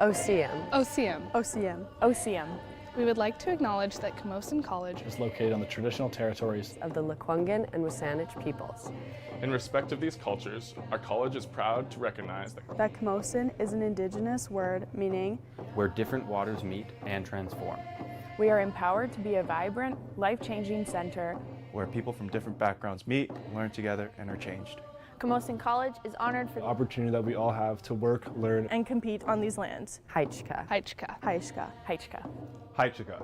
OCM. OCM. OCM. OCM. We would like to acknowledge that Camosun College is located on the traditional territories of the Lkwugen and W SÁNEĆ peoples. In respect of these cultures, our college is proud to recognize that Camosun is an indigenous word meaning where different waters meet and transform. We are empowered to be a vibrant, life-changing center where people from different backgrounds meet, learn together, and are changed. Camosun College is honored for the opportunity that we all have to work, learn, and compete on these lands. Haichka. Haichka. Haichka. Haichka. Haichka.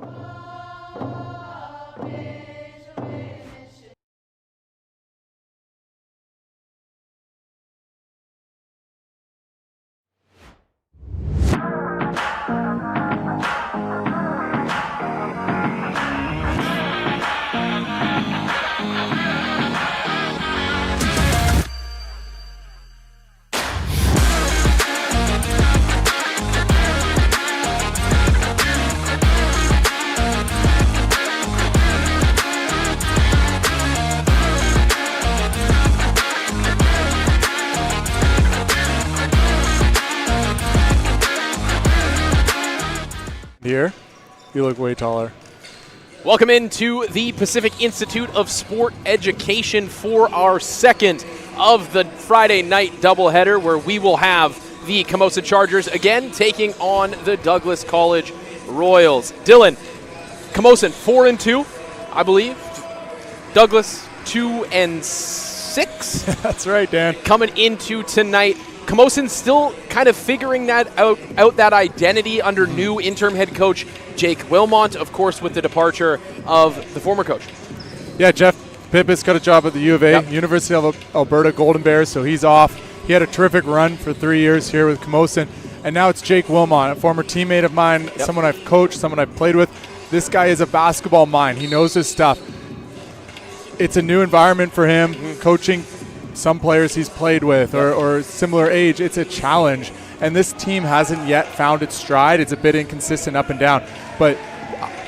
Here, you look way taller. Welcome into the Pacific Institute of Sport Education for our second of the Friday night doubleheader, where we will have the Camosun Chargers again taking on the Douglas College Royals. Dylan, Camosun 4-2, I believe. Douglas 2-6. That's right, Dan. Coming into tonight. Camosun still kind of figuring that out that identity under new interim head coach Jake Wilmot, of course, with the departure of the former coach. Yeah, Jeff Pippett's got a job at the U of A, University of Alberta Golden Bears, so he's off. He had a terrific run for 3 years here with Camosun, and now it's Jake Wilmot, a former teammate of mine, someone I've coached, someone I've played with. This guy is a basketball mind. He knows his stuff. It's a new environment for him, coaching some players he's played with or similar age. It's a challenge, and this team hasn't yet found its stride. It's a bit inconsistent up and down, but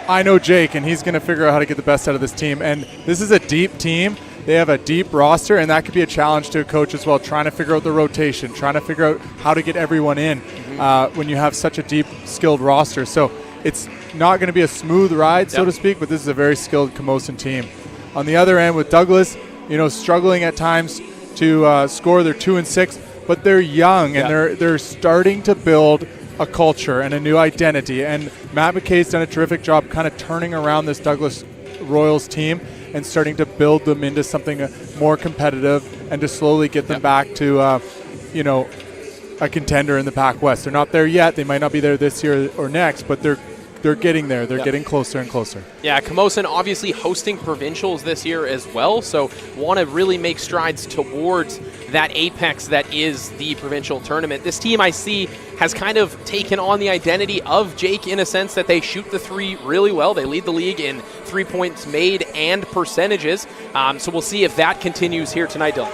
I know Jake, and he's going to figure out how to get the best out of this team. And this is a deep team. They have a deep roster, and that could be a challenge to a coach as well, trying to figure out the rotation, trying to figure out how to get everyone in when you have such a deep, skilled roster. So it's not going to be a smooth ride, so to speak, but this is a very skilled Camosun team. On the other end with Douglas, struggling at times to score. They're 2-6, but they're young and they're starting to build a culture and a new identity. And Matt McKay's done a terrific job kind of turning around this Douglas Royals team and starting to build them into something more competitive and to slowly get them back to, a contender in the PACWEST. They're not there yet. They might not be there this year or next, but they're getting there. They're getting closer and closer. Yeah, Camosun obviously hosting provincials this year as well, so want to really make strides towards that apex that is the provincial tournament. This team I see has kind of taken on the identity of Jake in a sense that they shoot the three really well. They lead the league in 3 points made and percentages, so we'll see if that continues here tonight, Dylan.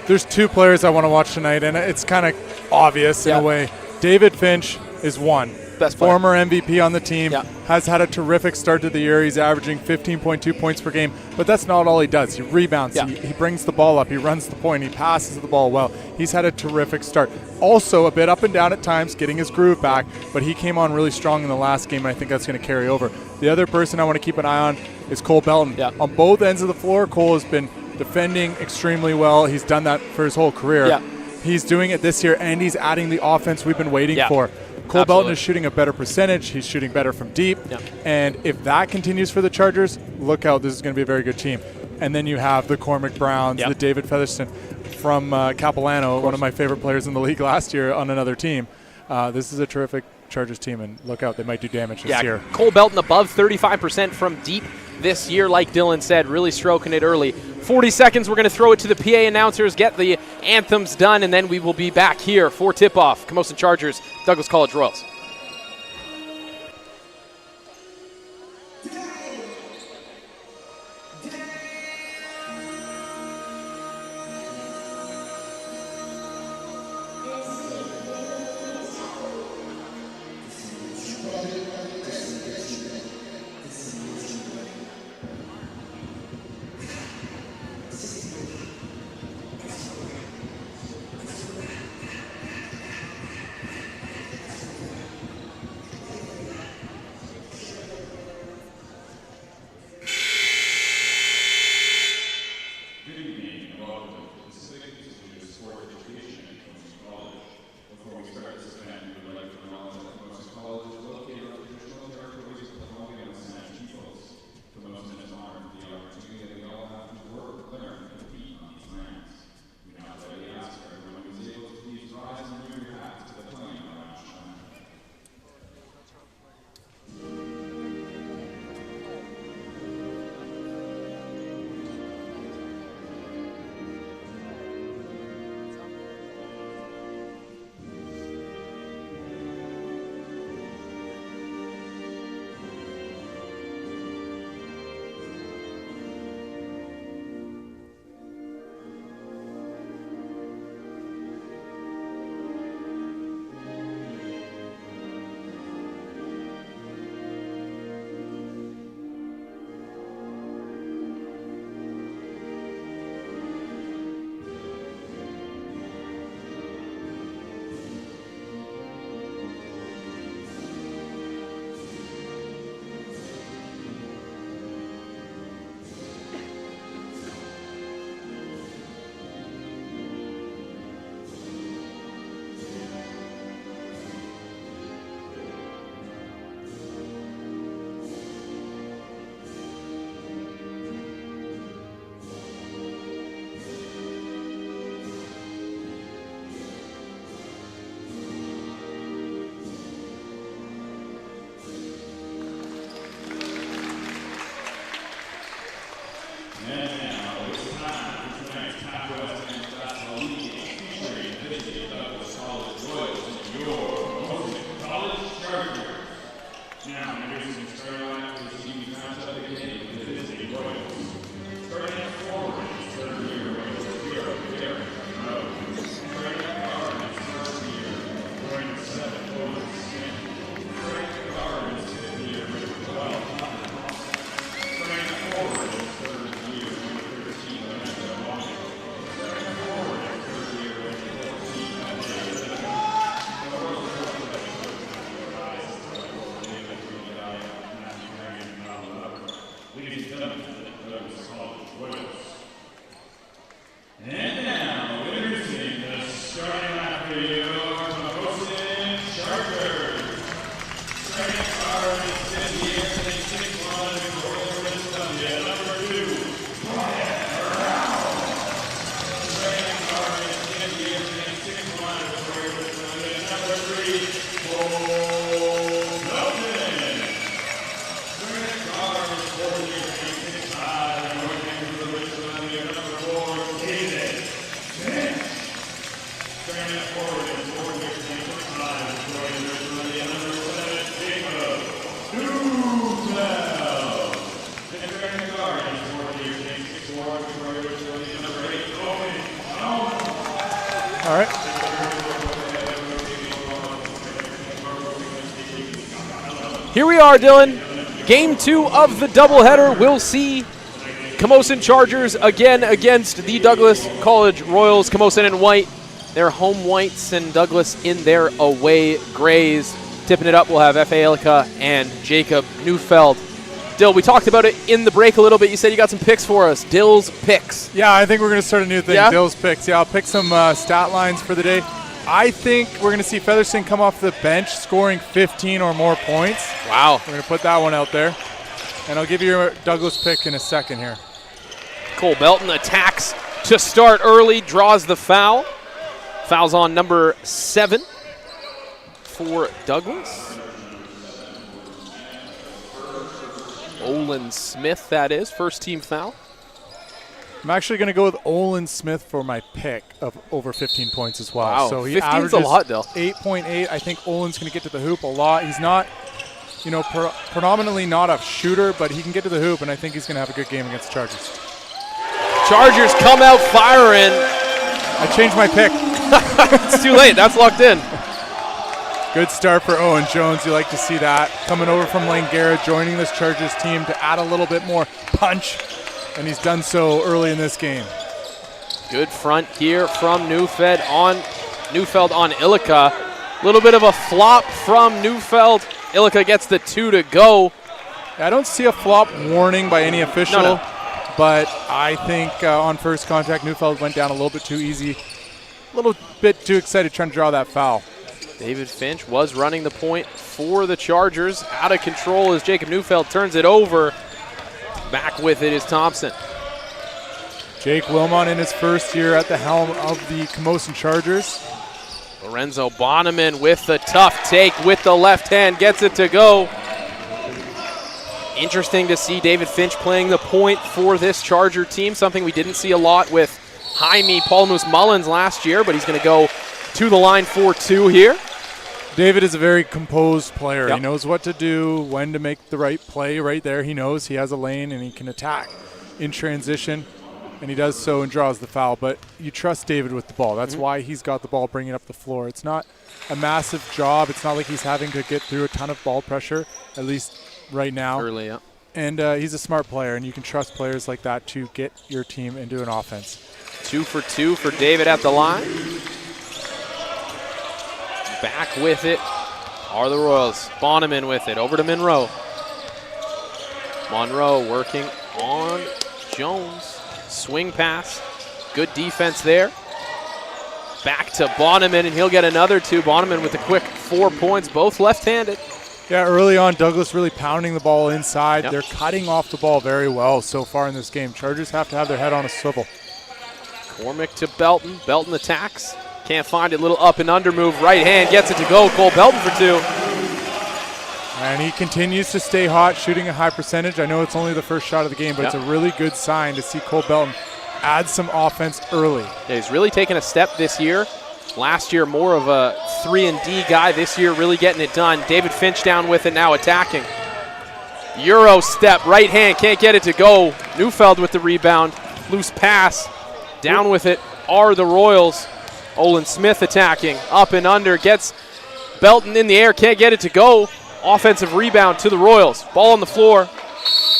There's two players I want to watch tonight, and it's kind of obvious in a way. David Finch is one. Former MVP on the team, has had a terrific start to the year. He's averaging 15.2 points per game, but that's not all he does. He rebounds, he brings the ball up, he runs the point, he passes the ball well. He's had a terrific start. Also a bit up and down at times, getting his groove back, but he came on really strong in the last game, and I think that's going to carry over. The other person I want to keep an eye on is Cole Belton. On both ends of the floor, Cole has been defending extremely well. He's done that for his whole career. He's doing it this year, and he's adding the offense we've been waiting for. Cole Belton is shooting a better percentage. He's shooting better from deep. And if that continues for the Chargers, look out. This is going to be a very good team. And then you have the Cormac Browns, the David Featherston from Capilano, one of my favorite players in the league last year on another team. This is a terrific Chargers team, and look out. They might do damage this year. Cole Belton above 35% from deep this year, like Dylan said, really stroking it early. 40 seconds, we're going to throw it to the PA announcers, get the anthems done, and then we will be back here for tip-off. Camosun Chargers, Douglas College Royals. All right. Here we are, Dylan. Game 2 of the doubleheader. We'll see Camosun Chargers again against the Douglas College Royals. Camosun in white, their home whites, and Douglas in their away grays. Tipping it up, we'll have F.A. Ilka and Jacob Neufeld. Dill, we talked about it in the break a little bit. You said you got some picks for us. Dill's picks. Yeah, I think we're going to start a new thing. Yeah? Dill's picks. Yeah, I'll pick some stat lines for the day. I think we're going to see Featherston come off the bench scoring 15 or more points. Wow. We're going to put that one out there. And I'll give you your Douglas pick in a second here. Cole Belton attacks to start early, draws the foul. Foul's on number 7 for Douglas. Olin Smith, that is. First team foul. I'm actually going to go with Olin Smith for my pick of over 15 points as well. Wow, So he 15's averages a lot, Dill. 8.8. I think Olin's going to get to the hoop a lot. He's not, predominantly not a shooter, but he can get to the hoop, and I think he's going to have a good game against the Chargers. Chargers come out firing. I changed my pick. It's too late. That's locked in. Good start for Owen Jones. You like to see that. Coming over from Langara, joining this Chargers team to add a little bit more punch, and he's done so early in this game. Good front here from Neufeld on Ilika. A little bit of a flop from Neufeld. Ilika gets the 2 to go. I don't see a flop warning by any official, No. but I think on first contact, Neufeld went down a little bit too easy. A little bit too excited trying to draw that foul. David Finch was running the point for the Chargers. Out of control as Jacob Neufeld turns it over. Back with it is Thompson. Jake Wilmot in his first year at the helm of the Camosun Chargers. Lorenzo Bonneman with the tough take with the left hand. Gets it to go. Interesting to see David Finch playing the point for this Charger team. Something we didn't see a lot with Jaime Paulmus Mullins last year, but he's going to go to the line for 2 here. David is a very composed player. Yep. He knows what to do, when to make the right play right there. He knows he has a lane and he can attack in transition, and he does so and draws the foul. But you trust David with the ball. That's why he's got the ball bringing up the floor. It's not a massive job. It's not like he's having to get through a ton of ball pressure, at least right now. Early, yeah. And he's a smart player, and you can trust players like that to get your team into an offense. 2 for 2 for David at the line. Back with it are the Royals. Bonneman with it. Over to Monroe. Monroe working on Jones. Swing pass. Good defense there. Back to Bonneman, and he'll get another 2. Bonneman with a quick 4 points, both left-handed. Yeah, early on, Douglas really pounding the ball inside. Yep. They're cutting off the ball very well so far in this game. Chargers have to have their head on a swivel. Cormick to Belton. Belton attacks. Can't find it. Little up and under move. Right hand gets it to go. Cole Belton for 2. And he continues to stay hot, shooting a high percentage. I know it's only the first shot of the game, but it's a really good sign to see Cole Belton add some offense early. Yeah, he's really taken a step this year. Last year, more of a 3-and-D guy. This year, really getting it done. David Finch down with it now, attacking. Euro step, right hand, can't get it to go. Neufeld with the rebound. Loose pass. Down with it are the Royals. Olin Smith attacking, up and under, gets Belton in the air, can't get it to go. Offensive rebound to the Royals. Ball on the floor.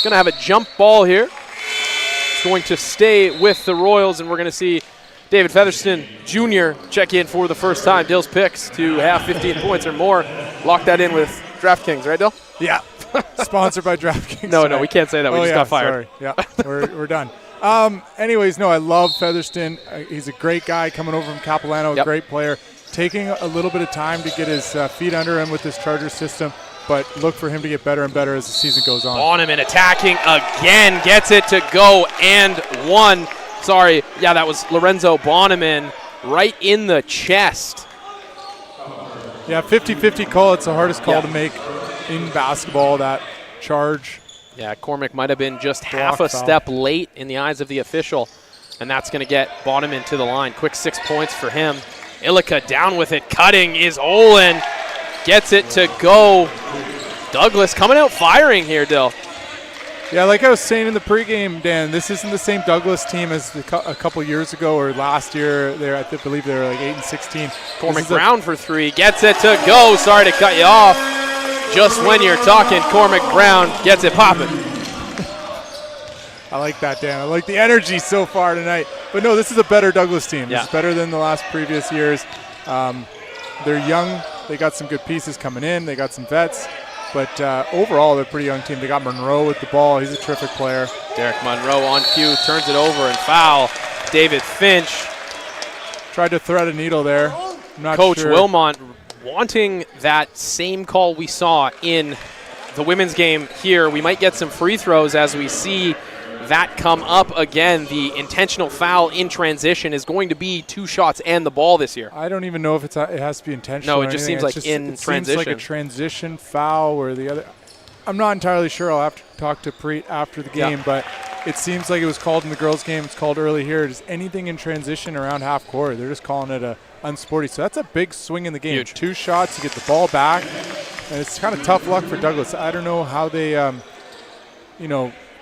Going to have a jump ball here. It's going to stay with the Royals, and we're going to see David Featherston Jr. check in for the first time. Dill's picks to have 15 points or more. Lock that in with DraftKings, right, Dill? Yeah. Sponsored by DraftKings. No, we can't say that. We just got fired. Sorry. Yeah, we're done. Anyways, no, I love Featherston. He's a great guy coming over from Capilano, a great player. taking a little bit of time to get his feet under him with this Charger system, but look for him to get better and better as the season goes on. Bonneman attacking again, gets it to go and one. Sorry, yeah, that was Lorenzo Bonneman right in the chest. Yeah, 50-50 call. It's the hardest call to make in basketball, that charge. Yeah, Cormac might have been just half a step late in the eyes of the official, and that's going to get Bonneman to the line. Quick 6 points for him. Ilika down with it. Cutting is Olin. Gets it to go. Douglas coming out firing here, Dill. Yeah, like I was saying in the pregame, Dan, this isn't the same Douglas team as a couple years ago or last year. I believe they were like 8-16. Cormac Brown for three. Gets it to go. Sorry to cut you off. Just when you're talking, Cormac Brown gets it popping. I like that, Dan. I like the energy so far tonight. But no, this is a better Douglas team. This is better than the last previous years. They're young. They got some good pieces coming in. They got some vets. But overall, they're a pretty young team. They got Monroe with the ball. He's a terrific player. Derek Monroe on cue, turns it over and foul. David Finch. Tried to thread a needle there. I'm not Coach sure. Wilmot wanting that same call we saw in the women's game here. We might get some free throws as we see that come up again. The intentional foul in transition is going to be 2 shots and the ball this year. I don't even know if it has to be intentional. No, it just seems like in transition. Seems like a transition foul or the other. I'm not entirely sure. I'll have to talk to Preet after the game, but it seems like it was called in the girls' game. It's called early here. Just anything in transition around half court, they're just calling it a unsporty. So that's a big swing in the game. Huge. 2 shots to get the ball back, and it's kind of tough luck for Douglas. I don't know how they,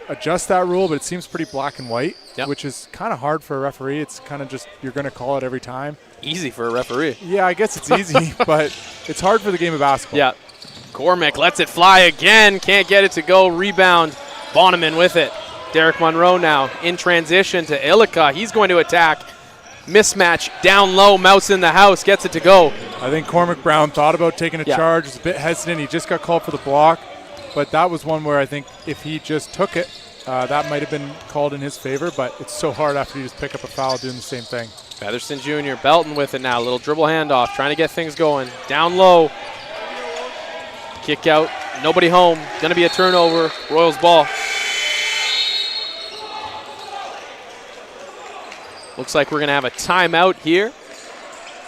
adjust that rule, but it seems pretty black and white, which is kind of hard for a referee. It's kind of just you're going to call it every time. Easy for a referee. Yeah, I guess it's easy, but it's hard for the game of basketball. Yeah. Cormac lets it fly again. Can't get it to go. Rebound. Bonneman with it. Derek Monroe now in transition to Ilika. He's going to attack. Mismatch down low. Mouse in the house. Gets it to go. I think Cormac Brown thought about taking a charge. He's a bit hesitant. He just got called for the block. But that was one where I think if he just took it, that might have been called in his favor. But it's so hard after you just pick up a foul doing the same thing. Featherston Jr. Belton with it now. Little dribble handoff. Trying to get things going. Down low. Kick out. Nobody home. Going to be a turnover. Royals ball. Looks like we're going to have a timeout here.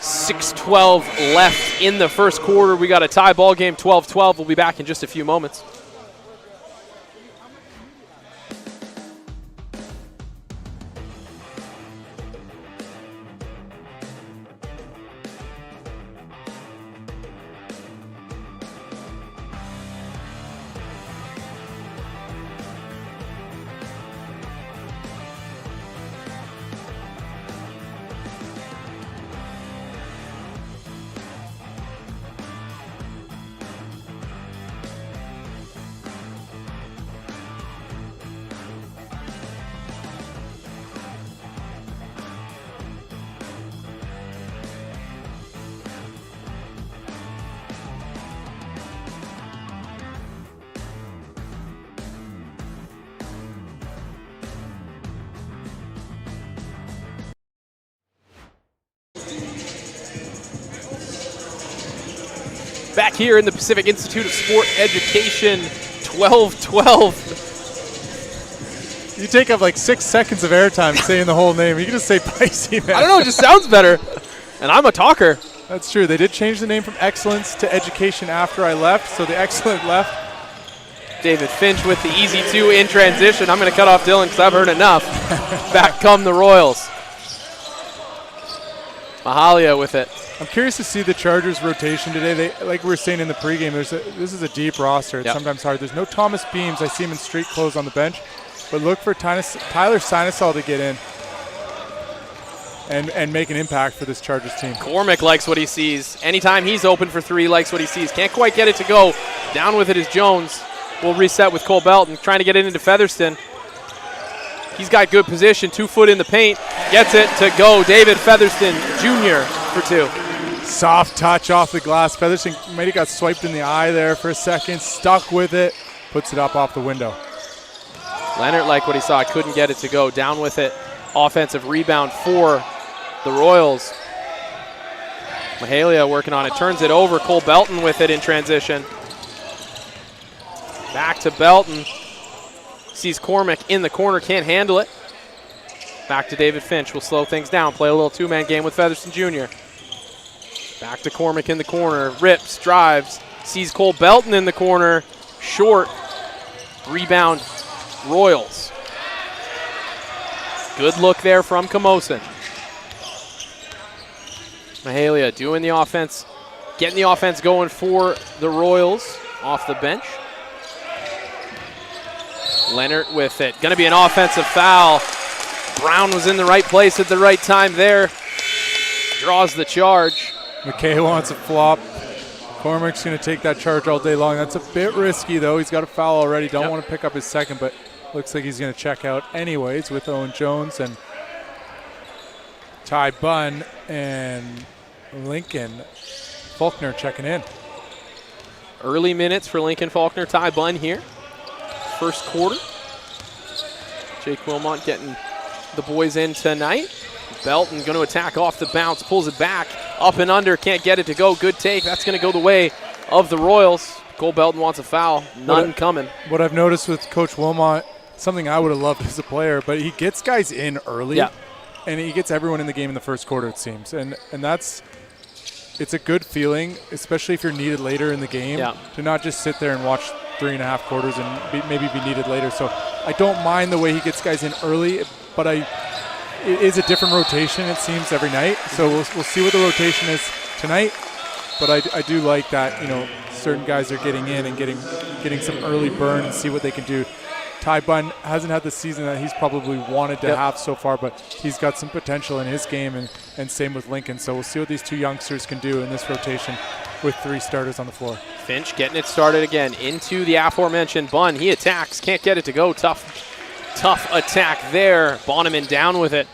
6:12 left in the first quarter. We got a tie ball game, 12-12. We'll be back in just a few moments. Back here in the Pacific Institute of Sport Education, 12-12. You take up like 6 seconds of airtime saying the whole name. You can just say Pisces, man. I don't know, it just sounds better. And I'm a talker. That's true. They did change the name from Excellence to Education after I left, so the Excellent left. David Finch with the easy 2 in transition. I'm going to cut off Dylan because I've heard enough. Back come the Royals. Mahalia with it. I'm curious to see the Chargers' rotation today. They, like we were saying in the pregame, this is a deep roster. It's sometimes hard. There's no Thomas Beams. I see him in street clothes on the bench. But look for Tyler Sinesal to get in and make an impact for this Chargers team. Cormac likes what he sees. Anytime he's open for 3, likes what he sees. Can't quite get it to go. Down with it is Jones. We'll reset with Cole Belton, trying to get it into Featherston. He's got good position, 2 foot in the paint. Gets it to go. David Featherston Jr. for 2. Soft touch off the glass. Featherston might have got swiped in the eye there for a second. Stuck with it. Puts it up off the window. Leonard liked what he saw. Couldn't get it to go. Down with it. Offensive rebound for the Royals. Mahalia working on it, turns it over. Cole Belton with it in transition. Back to Belton. Sees Cormac in the corner, can't handle it. Back to David Finch, will slow things down, play a little two-man game with Featherston Jr. Back to Cormac in the corner, rips, drives, sees Cole Belton in the corner, short, rebound, Royals. Good look there from Camosun. Mahalia doing the offense, getting the offense going for the Royals off the bench. Leonard with it. Going to be an offensive foul. Brown was in the right place at the right time there. Draws the charge. McKay wants a flop. Cormac's going to take that charge all day long. That's a bit risky, though. He's got a foul already. Don't want to pick up his second, but looks like he's going to check out anyways with Owen Jones and Ty Bunn and Lincoln Faulkner checking in. Early minutes for Lincoln Faulkner, Ty Bunn here. First quarter. Jake Wilmot getting the boys in tonight. Belton going to attack off the bounce, pulls it back, up and under, can't get it to go. Good take. That's going to go the way of the Royals. Cole Belton wants a foul. None coming. What I've noticed with Coach Wilmot, something I would have loved as a player, but he gets guys in early. Yeah. And he gets everyone in the game in the first quarter, it seems. And that's – it's a good feeling, especially if you're needed later in the game, to not just sit there and watch 3.5 quarters and maybe be needed later. So I don't mind the way he gets guys in early, but it is a different rotation, it seems, every night. So we'll see what the rotation is tonight. But I do like that, you know, certain guys are getting in and getting some early burn and see what they can do. Ty Bunn hasn't had the season that he's probably wanted to have so far, but he's got some potential in his game, and same with Lincoln. So we'll see what these two youngsters can do in this rotation with 3 starters on the floor. Finch getting it started again into the aforementioned Bunn. He attacks, can't get it to go. Tough attack there. Bonneman down with it.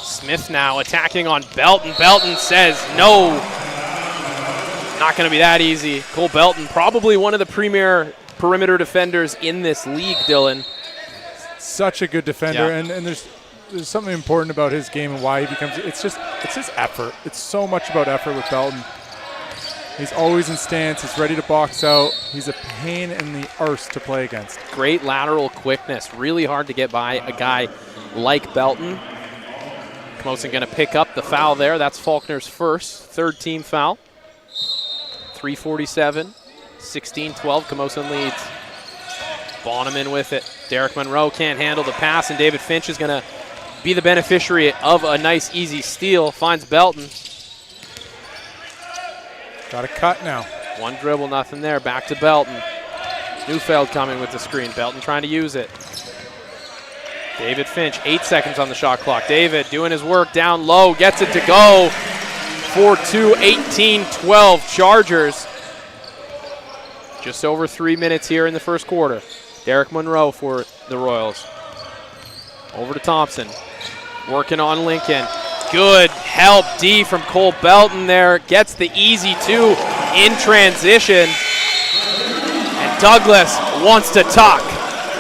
Smith now attacking on Belton. Belton says no. Not going to be that easy. Cole Belton, probably one of the premier perimeter defenders in this league, Dylan. Such a good defender, and there's something important about his game and why he becomes – it's his effort. It's so much about effort with Belton. He's always in stance. He's ready to box out. He's a pain in the arse to play against. Great lateral quickness. Really hard to get by a guy like Belton. Camosun going to pick up the foul there. That's Faulkner's first, third team foul. 3:47, 16-12, Camosun leads. Bonneman with it. Derek Monroe can't handle the pass, and David Finch is going to be the beneficiary of a nice, easy steal. Finds Belton. Got a cut now. One dribble, nothing there. Back to Belton. Neufeld coming with the screen. Belton trying to use it. David Finch, 8 seconds on the shot clock. David doing his work down low, gets it to go. 4-2, 18-12 Chargers. Just over 3 minutes here in the first quarter. Derek Monroe for the Royals. Over to Thompson. Working on Lincoln. Good help D from Cole Belton there. Gets the easy 2 in transition. And Douglas wants to talk.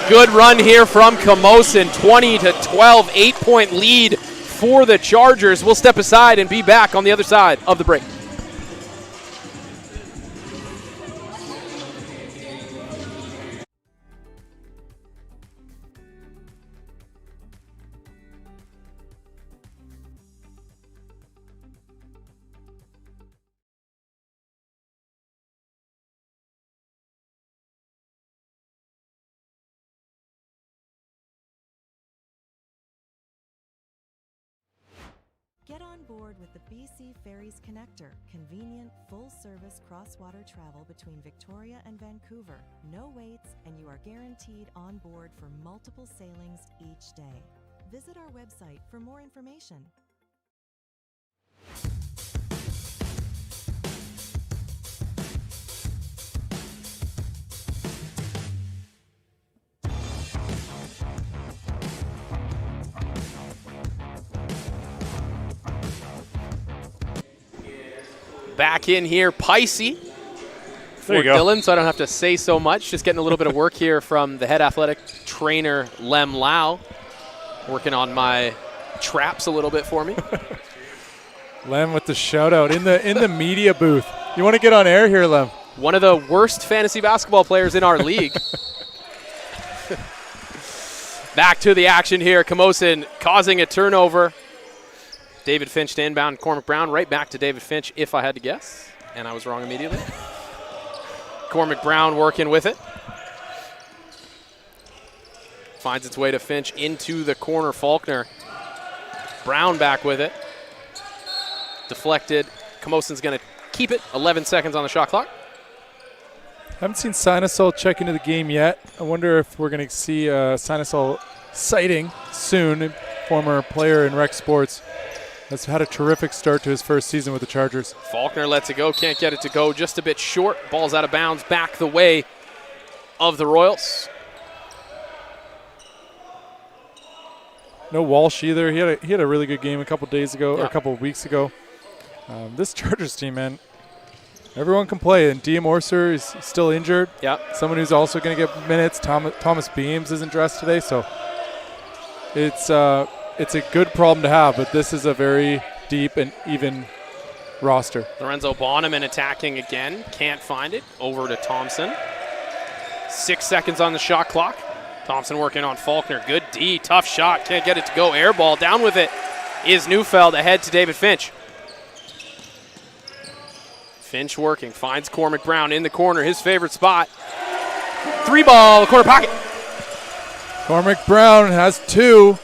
Good run here from Camosun. 20-12, 8-point lead for the Chargers. We'll step aside and be back on the other side of the break. Get on board with the BC Ferries Connector, convenient, full-service cross-water travel between Victoria and Vancouver. No waits, and you are guaranteed on board for multiple sailings each day. Visit our website for more information. Back in here, Picey for Dylan, so I don't have to say so much. Just getting a little bit of work here from the head athletic trainer, Lem Lau. Working on my traps a little bit for me. Lem with the shout out in the media booth. You want to get on air here, Lem? One of the worst fantasy basketball players in our league. Back to the action here. Camosun causing a turnover. David Finch to inbound. Cormac Brown right back to David Finch, if I had to guess. And I was wrong immediately. Cormac Brown working with it. Finds its way to Finch into the corner. Faulkner. Brown back with it. Deflected. Camosun's going to keep it. 11 seconds on the shot clock. Haven't seen Sinusol check into the game yet. I wonder if we're going to see Sinusol sighting soon. Former player in rec sports. Has had a terrific start to his first season with the Chargers. Faulkner lets it go. Can't get it to go. Just a bit short. Ball's out of bounds. Back the way of the Royals. No Walsh either. He had a really good game a couple days ago, or a couple weeks ago. This Chargers team, man, everyone can play. And Diem Orser is still injured. Yeah. Someone who's also going to get minutes. Thomas Beams isn't dressed today, so it's a good problem to have. But this is a very deep and even roster. Lorenzo Bonneman attacking again. Can't find it. Over to Thompson. 6 seconds on the shot clock. Thompson working on Faulkner. Good D. Tough shot. Can't get it to go. Air ball. Down with it is Neufeld. Ahead to David Finch. Finch working. Finds Cormac Brown in the corner. His favorite spot. 3-ball. Corner pocket. Cormac Brown has 2.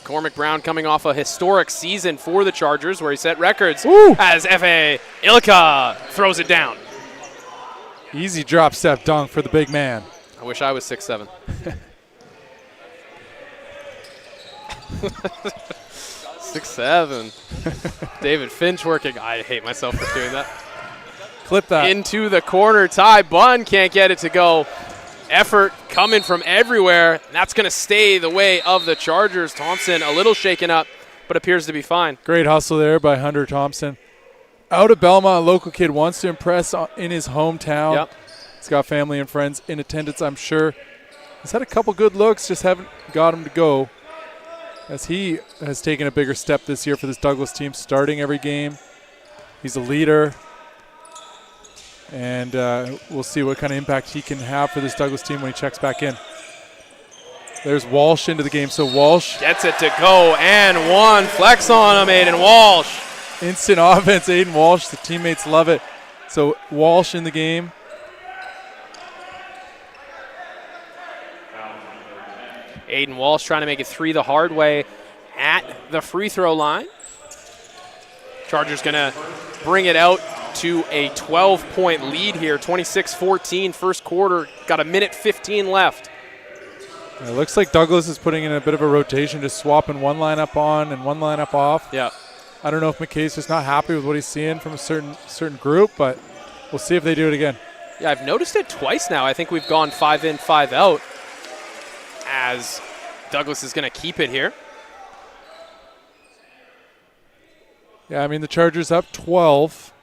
Cormac Brown coming off a historic season for the Chargers where he set records as F.A. Ilka throws it down. Easy drop step dunk for the big man. I wish I was 6'7". 6'7". David Finch working. I hate myself for doing that. Clip that. Into the corner. Ty Bunn can't get it to go. Effort coming from everywhere. And that's going to stay the way of the Chargers. Thompson a little shaken up, but appears to be fine. Great hustle there by Hunter Thompson. Out of Belmont, a local kid wants to impress in his hometown. Yep. He's got family and friends in attendance, I'm sure. He's had a couple good looks, just haven't got him to go. As he has taken a bigger step this year for this Douglas team, starting every game. He's a leader. And we'll see what kind of impact he can have for this Douglas team when he checks back in. There's Walsh into the game. So Walsh gets it to go and one. Flex on him, Aiden Walsh. Instant offense, Aiden Walsh. The teammates love it. So Walsh in the game. Aiden Walsh trying to make it 3 the hard way at the free throw line. Chargers going to bring it out to a 12-point lead here, 26-14 first quarter. Got a minute 15 left. It looks like Douglas is putting in a bit of a rotation, just swapping one lineup on and one lineup off. Yeah. I don't know if McKay's just not happy with what he's seeing from a certain group, but we'll see if they do it again. Yeah, I've noticed it twice now. I think we've gone 5 in, 5 out as Douglas is going to keep it here. Yeah, I mean, the Chargers up 12.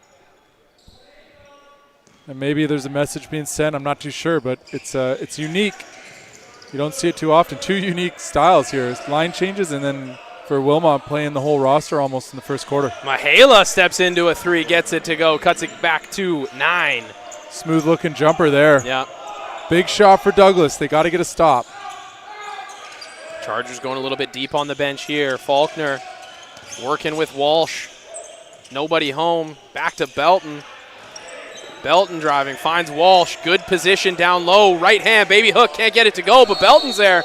And maybe there's a message being sent. I'm not too sure, but it's unique. You don't see it too often. 2 unique styles here. Line changes, and then for Wilmot playing the whole roster almost in the first quarter. Mihaela steps into a 3, gets it to go, cuts it back to 9. Smooth-looking jumper there. Yeah. Big shot for Douglas. They got to get a stop. Chargers going a little bit deep on the bench here. Faulkner working with Walsh. Nobody home. Back to Belton. Belton driving, finds Walsh. Good position down low. Right hand, baby hook. Can't get it to go, but Belton's there.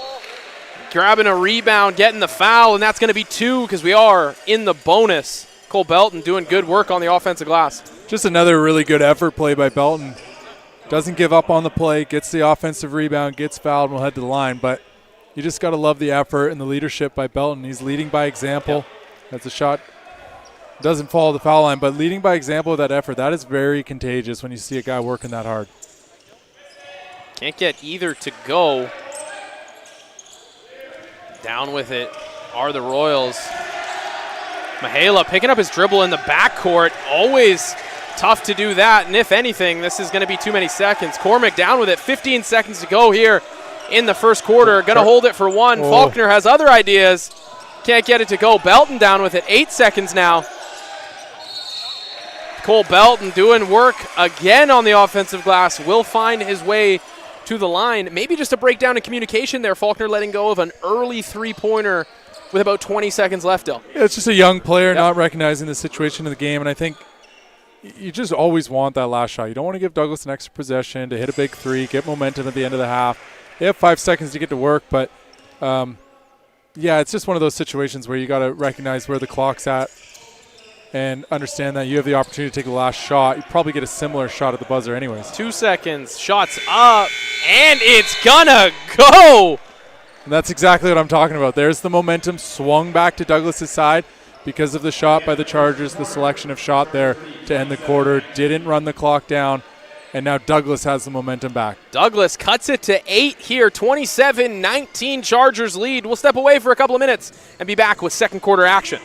Grabbing a rebound, getting the foul, and that's going to be 2 because we are in the bonus. Cole Belton doing good work on the offensive glass. Just another really good effort play by Belton. Doesn't give up on the play, gets the offensive rebound, gets fouled, and will head to the line. But you just got to love the effort and the leadership by Belton. He's leading by example. Yep. That's a shot. Doesn't follow the foul line, but leading by example with that effort, that is very contagious when you see a guy working that hard. Can't get either to go. Down with it are the Royals. Mihaela picking up his dribble in the backcourt. Always tough to do that, and if anything, this is going to be too many seconds. Cormac down with it. 15 seconds to go here in the first quarter. Going to hold it for 1. Faulkner has other ideas. Can't get it to go. Belton down with it. 8 seconds now. Cole Belton doing work again on the offensive glass. Will find his way to the line. Maybe just a breakdown in communication there. Faulkner letting go of an early three-pointer with about 20 seconds left, Dill. Yeah, it's just a young player not recognizing the situation of the game, and I think you just always want that last shot. You don't want to give Douglas an extra possession to hit a big three, get momentum at the end of the half. They have 5 seconds to get to work, but yeah, it's just one of those situations where you got to recognize where the clock's at and understand that you have the opportunity to take the last shot. You probably get a similar shot at the buzzer anyways. 2 seconds, shots up, and it's gonna go! And that's exactly what I'm talking about. There's the momentum swung back to Douglas's side because of the shot by the Chargers, the selection of shot there to end the quarter. Didn't run the clock down, and now Douglas has the momentum back. Douglas cuts it to 8 here, 27-19 Chargers lead. We'll step away for a couple of minutes and be back with second quarter action.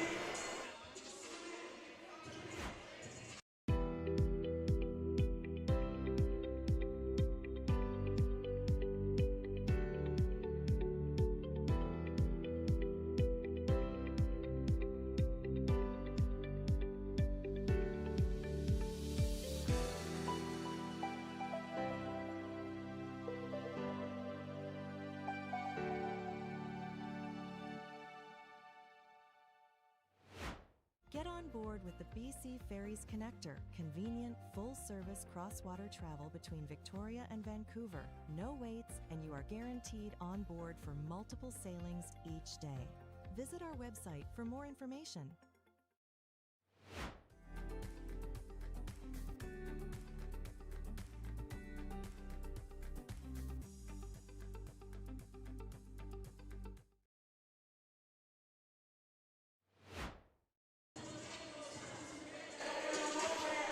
Get on board with the BC Ferries Connector, convenient, full-service cross-water travel between Victoria and Vancouver. No waits, and you are guaranteed on board for multiple sailings each day. Visit our website for more information.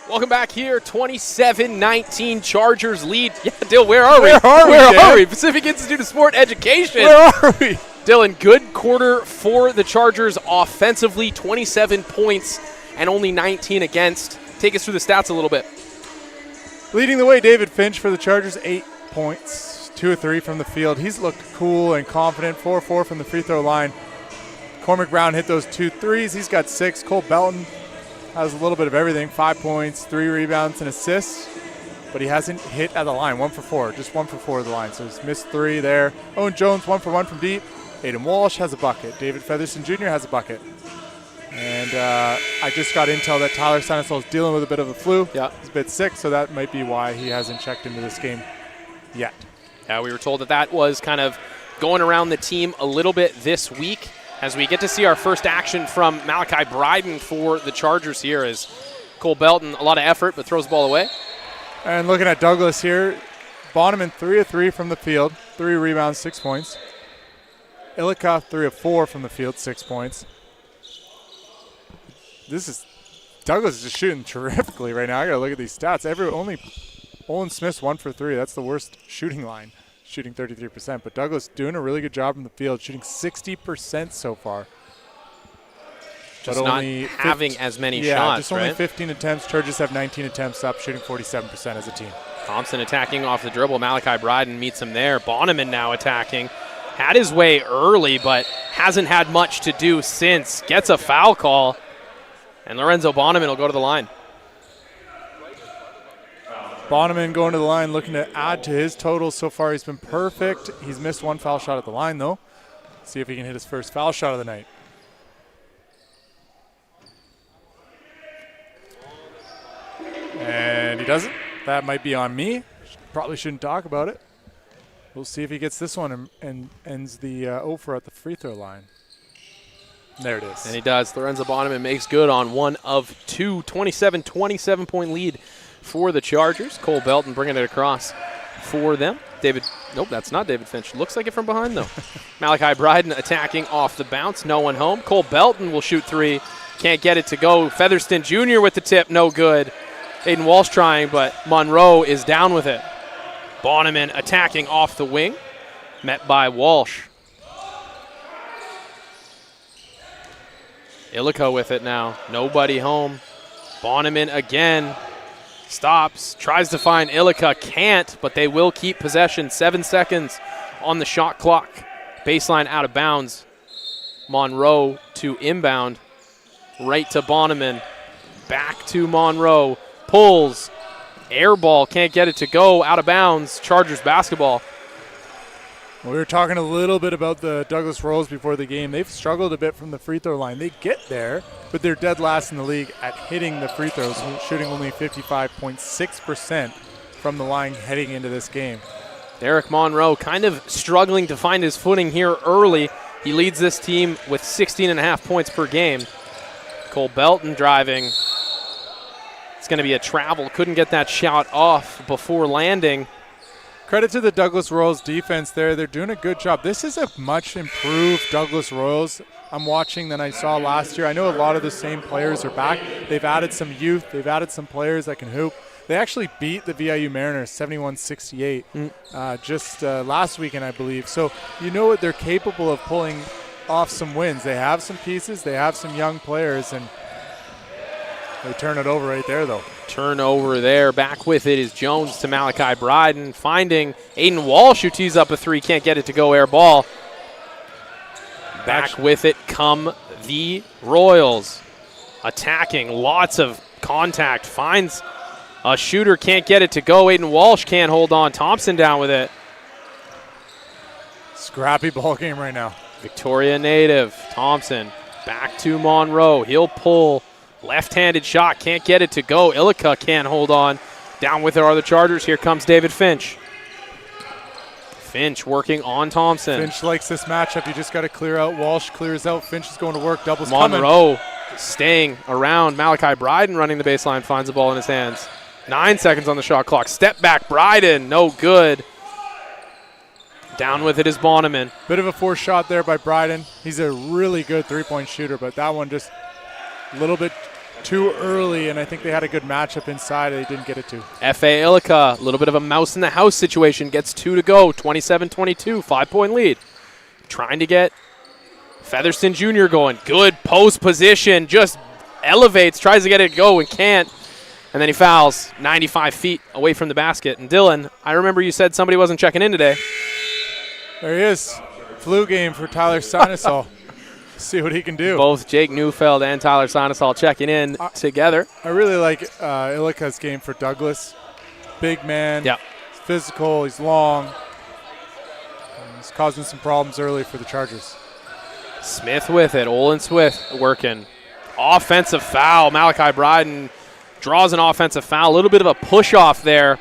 Welcome back here, 27-19 Chargers lead. Yeah, Dill, where are we? Where are we? Pacific Institute of Sport Education. Where are we? Dylan, good quarter for the Chargers offensively, 27 points and only 19 against. Take us through the stats a little bit. Leading the way, David Finch for the Chargers, 8 points, 2 of 3 from the field. He's looked cool and confident, 4-4 from the free throw line. Cormac Brown hit those 2 threes. He's got 6. Cole Belton has a little bit of everything, 5 points, 3 rebounds and assists, but he hasn't hit at the line, 1 for 4, just 1 for 4 at the line. So he's missed 3 there. Owen Jones, 1 for 1 from deep. Aiden Walsh has a bucket. David Featherston Jr. has a bucket. And I just got intel that Tyler Sanisol is dealing with a bit of a flu. Yeah. He's a bit sick, so that might be why he hasn't checked into this game yet. Yeah, we were told that was kind of going around the team a little bit this week, as we get to see our first action from Malachi Bryden for the Chargers here, as Cole Belton, a lot of effort, but throws the ball away. And looking at Douglas here, Bonneman 3 of 3 from the field, 3 rebounds, 6 points. Ilika 3 of 4 from the field, 6 points. Douglas is just shooting terrifically right now. I gotta look at these stats. Only Olin Smith's 1 for 3. That's the worst shooting line, shooting 33%. But Douglas doing a really good job in the field, shooting 60% so far. Just but not having as many shots, Yeah, just only right? 15 attempts. Chargers have 19 attempts up, shooting 47% as a team. Thompson attacking off the dribble. Malachi Bryden meets him there. Bonneman now attacking. Had his way early, but hasn't had much to do since. Gets a foul call, and Lorenzo Bonneman will go to the line. Bonneman going to the line, looking to add to his total. So far, he's been perfect. He's missed 1 foul shot at the line, though. See if he can hit his first foul shot of the night. And he doesn't. That might be on me. Probably shouldn't talk about it. We'll see if he gets this one and ends the over at the free throw line. There it is. And he does. Lorenzo Bonneman makes good on 1 of 2. 27 point lead for the Chargers. Cole Belton bringing it across for them. Nope, that's not David Finch. Looks like it from behind, though. Malachi Bryden attacking off the bounce. No one home. Cole Belton will shoot 3. Can't get it to go. Featherston Jr. with the tip. No good. Aiden Walsh trying, but Monroe is down with it. Bonneman attacking off the wing. Met by Walsh. Illico with it now. Nobody home. Bonneman again. Stops. Tries to find Illica. Can't, but they will keep possession. 7 seconds on the shot clock. Baseline out of bounds. Monroe to inbound. Right to Bonneman. Back to Monroe. Pulls. Air ball. Can't get it to go. Out of bounds. Chargers basketball. Well, we were talking a little bit about the Douglas Royals before the game. They've struggled a bit from the free throw line. They get there, but they're dead last in the league at hitting the free throws, shooting only 55.6% from the line heading into this game. Derek Monroe kind of struggling to find his footing here early. He leads this team with 16.5 points per game. Cole Belton driving. It's going to be a travel. Couldn't get that shot off before landing. Credit to the Douglas Royals defense there. They're doing a good job. This is a much improved Douglas Royals I'm watching than I saw last year. I know a lot of the same players are back. They've added some youth. They've added some players that can hoop. They actually beat the VIU Mariners 71-68 just last weekend, I believe. So you know what they're capable of pulling off some wins. They have some pieces. They have some young players, and they turn it over right there, though. Turnover there. Back with it is Jones to Malachi Bryden. Finding Aiden Walsh, who tees up a three. Can't get it to go. Air ball. Back with it come the Royals. Attacking. Lots of contact. Finds a shooter. Can't get it to go. Aiden Walsh can't hold on. Thompson down with it. Scrappy ball game right now. Victoria native. Thompson back to Monroe. He'll pull. Left-handed shot, can't get it to go. Illica can't hold on. Down with it are the Chargers. Here comes David Finch. Finch working on Thompson. Finch likes this matchup. You just got to clear out. Walsh clears out. Finch is going to work. Doubles Monroe staying around. Malachi Bryden running the baseline, finds the ball in his hands. 9 seconds on the shot clock. Step back, Bryden, no good. Down with it is Bonneman. Bit of a forced shot there by Bryden. He's a really good three-point shooter, but that one just a little bit too early, and I think they had a good matchup inside. They didn't get it to. F.A. Illica, a little bit of a mouse in the house situation. Gets 2 to go, 27-22, 5-point lead. Trying to get Featherston Jr. going. Good post position, just elevates, tries to get it to go and can't. And then he fouls 95 feet away from the basket. And Dylan, I remember you said somebody wasn't checking in today. There he is. Flu game for Tyler Sinesol. See what he can do. Both Jake Neufeld and Tyler Sinesol checking in together. I really like Illica's game for Douglas. Big man. Yeah. He's physical. He's long. He's causing some problems early for the Chargers. Smith with it. Olin Smith working. Offensive foul. Malachi Bryden draws an offensive foul. A little bit of a push-off there.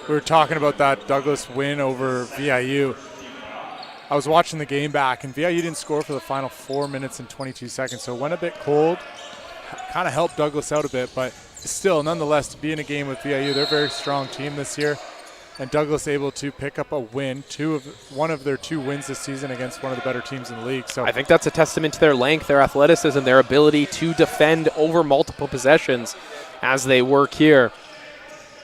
We were talking about that Douglas win over VIU. I was watching the game back, and VIU didn't score for the final 4 minutes and 22 seconds, so it went a bit cold. Kind of helped Douglas out a bit, but still, nonetheless, to be in a game with VIU, they're a very strong team this year, and Douglas able to pick up a win, one of their 2 wins this season against one of the better teams in the league. So I think that's a testament to their length, their athleticism, their ability to defend over multiple possessions as they work here.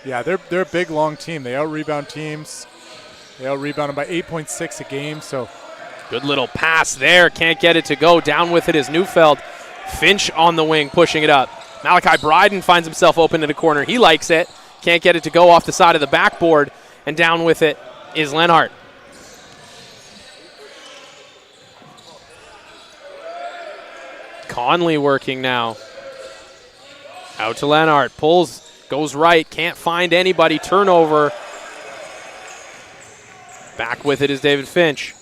Yeah, they're a big, long team. They out-rebound teams. They out-rebounded by 8.6 a game, so. Good little pass there. Can't get it to go. Down with it is Neufeld. Finch on the wing, pushing it up. Malachi Bryden finds himself open in the corner. He likes it. Can't get it to go off the side of the backboard. And down with it is Lenhart. Conley working now. Out to Lenhart. Pulls, goes right. Can't find anybody. Turnover. Back with it is David Finch.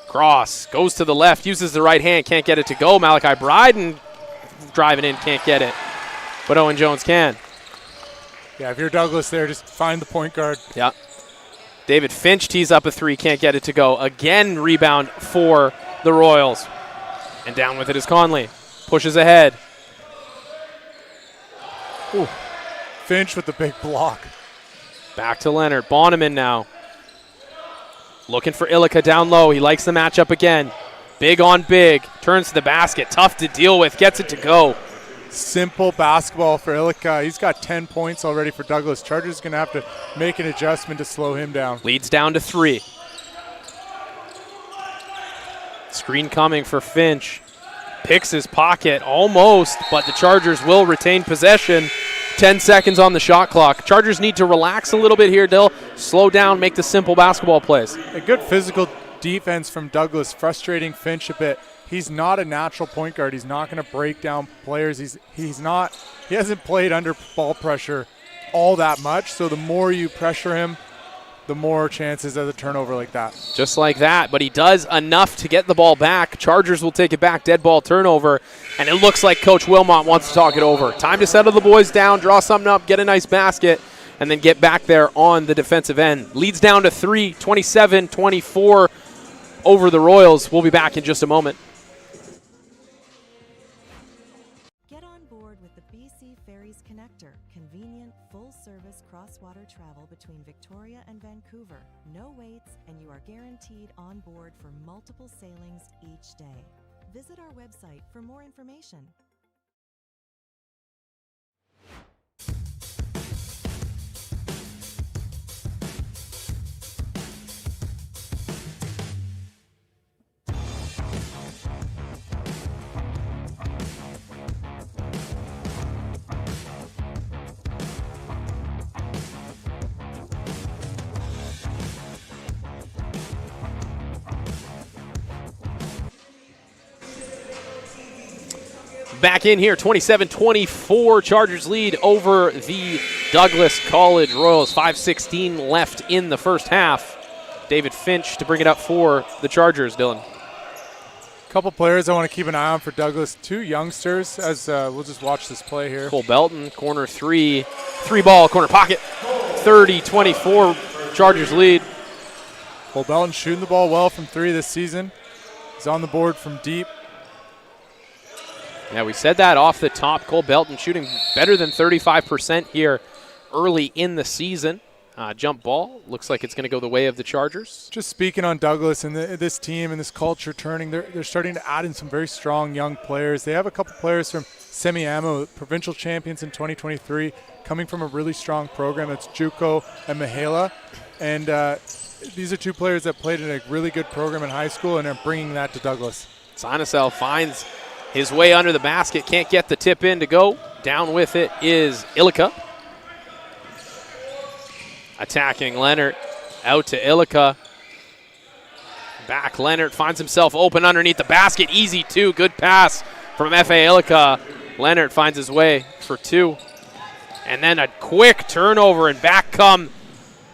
Cross, goes to the left, uses the right hand, can't get it to go. Malachi Bryden driving in, can't get it. But Owen Jones can. Yeah, if you're Douglas there, just find the point guard. Yeah. David Finch tees up a three, can't get it to go. Again, rebound for the Royals. And down with it is Conley. Pushes ahead. Ooh. Finch with the big block. Back to Leonard. Bonneman now. Looking for Illica down low. He likes the matchup again. Big on big. Turns to the basket. Tough to deal with. Gets it to go. Simple basketball for Illica. He's got 10 points already for Douglas. Chargers going to have to make an adjustment to slow him down. Leads down to 3. Screen coming for Finch. Picks his pocket almost, but the Chargers will retain possession. 10 seconds on the shot clock. Chargers need to relax a little bit here, Dill. Slow down, make the simple basketball plays. A good physical defense from Douglas, frustrating Finch a bit. he's not a natural point guard. He's not going to break down players. He hasn't played under ball pressure all that much. So the more you pressure him, the more chances of a turnover like that. Just like that, but he does enough to get the ball back. Chargers will take it back, dead ball turnover, and it looks like Coach Wilmot wants to talk it over. Time to settle the boys down, draw something up, get a nice basket, and then get back there on the defensive end. Leads down to 3, 27-24 over the Royals. We'll be back in just a moment. Get on board with the BC Ferries Connector, convenient, full-service cross-water travel between Victoria and Vancouver. No waits, and you are guaranteed on board for multiple sailings each day. Visit our website for more information. Back in here, 27-24, Chargers lead over the Douglas College Royals. 5:16 left in the first half. David Finch to bring it up for the Chargers, Dylan. A couple players I want to keep an eye on for Douglas. 2 youngsters, as we'll just watch this play here. Cole Belton, corner 3, 3-ball, corner pocket. 30-24, Chargers lead. Cole Belton shooting the ball well from 3 this season. He's on the board from deep. Yeah, we said that off the top. Cole Belton shooting better than 35% here early in the season. Jump ball looks like it's going to go the way of the Chargers. Just speaking on Douglas and this team and this culture turning, they're starting to add in some very strong young players. They have a couple players from Semiahmoo, provincial champions in 2023, coming from a really strong program. That's Juco and Mihaela. And these are 2 players that played in a really good program in high school and are bringing that to Douglas. Sinacel finds his way under the basket, can't get the tip in to go. Down with it is Ilika. Attacking Leonard, out to Ilika. Back Leonard finds himself open underneath the basket. Easy 2, good pass from F.A. Ilika. Leonard finds his way for 2. And then a quick turnover, and back come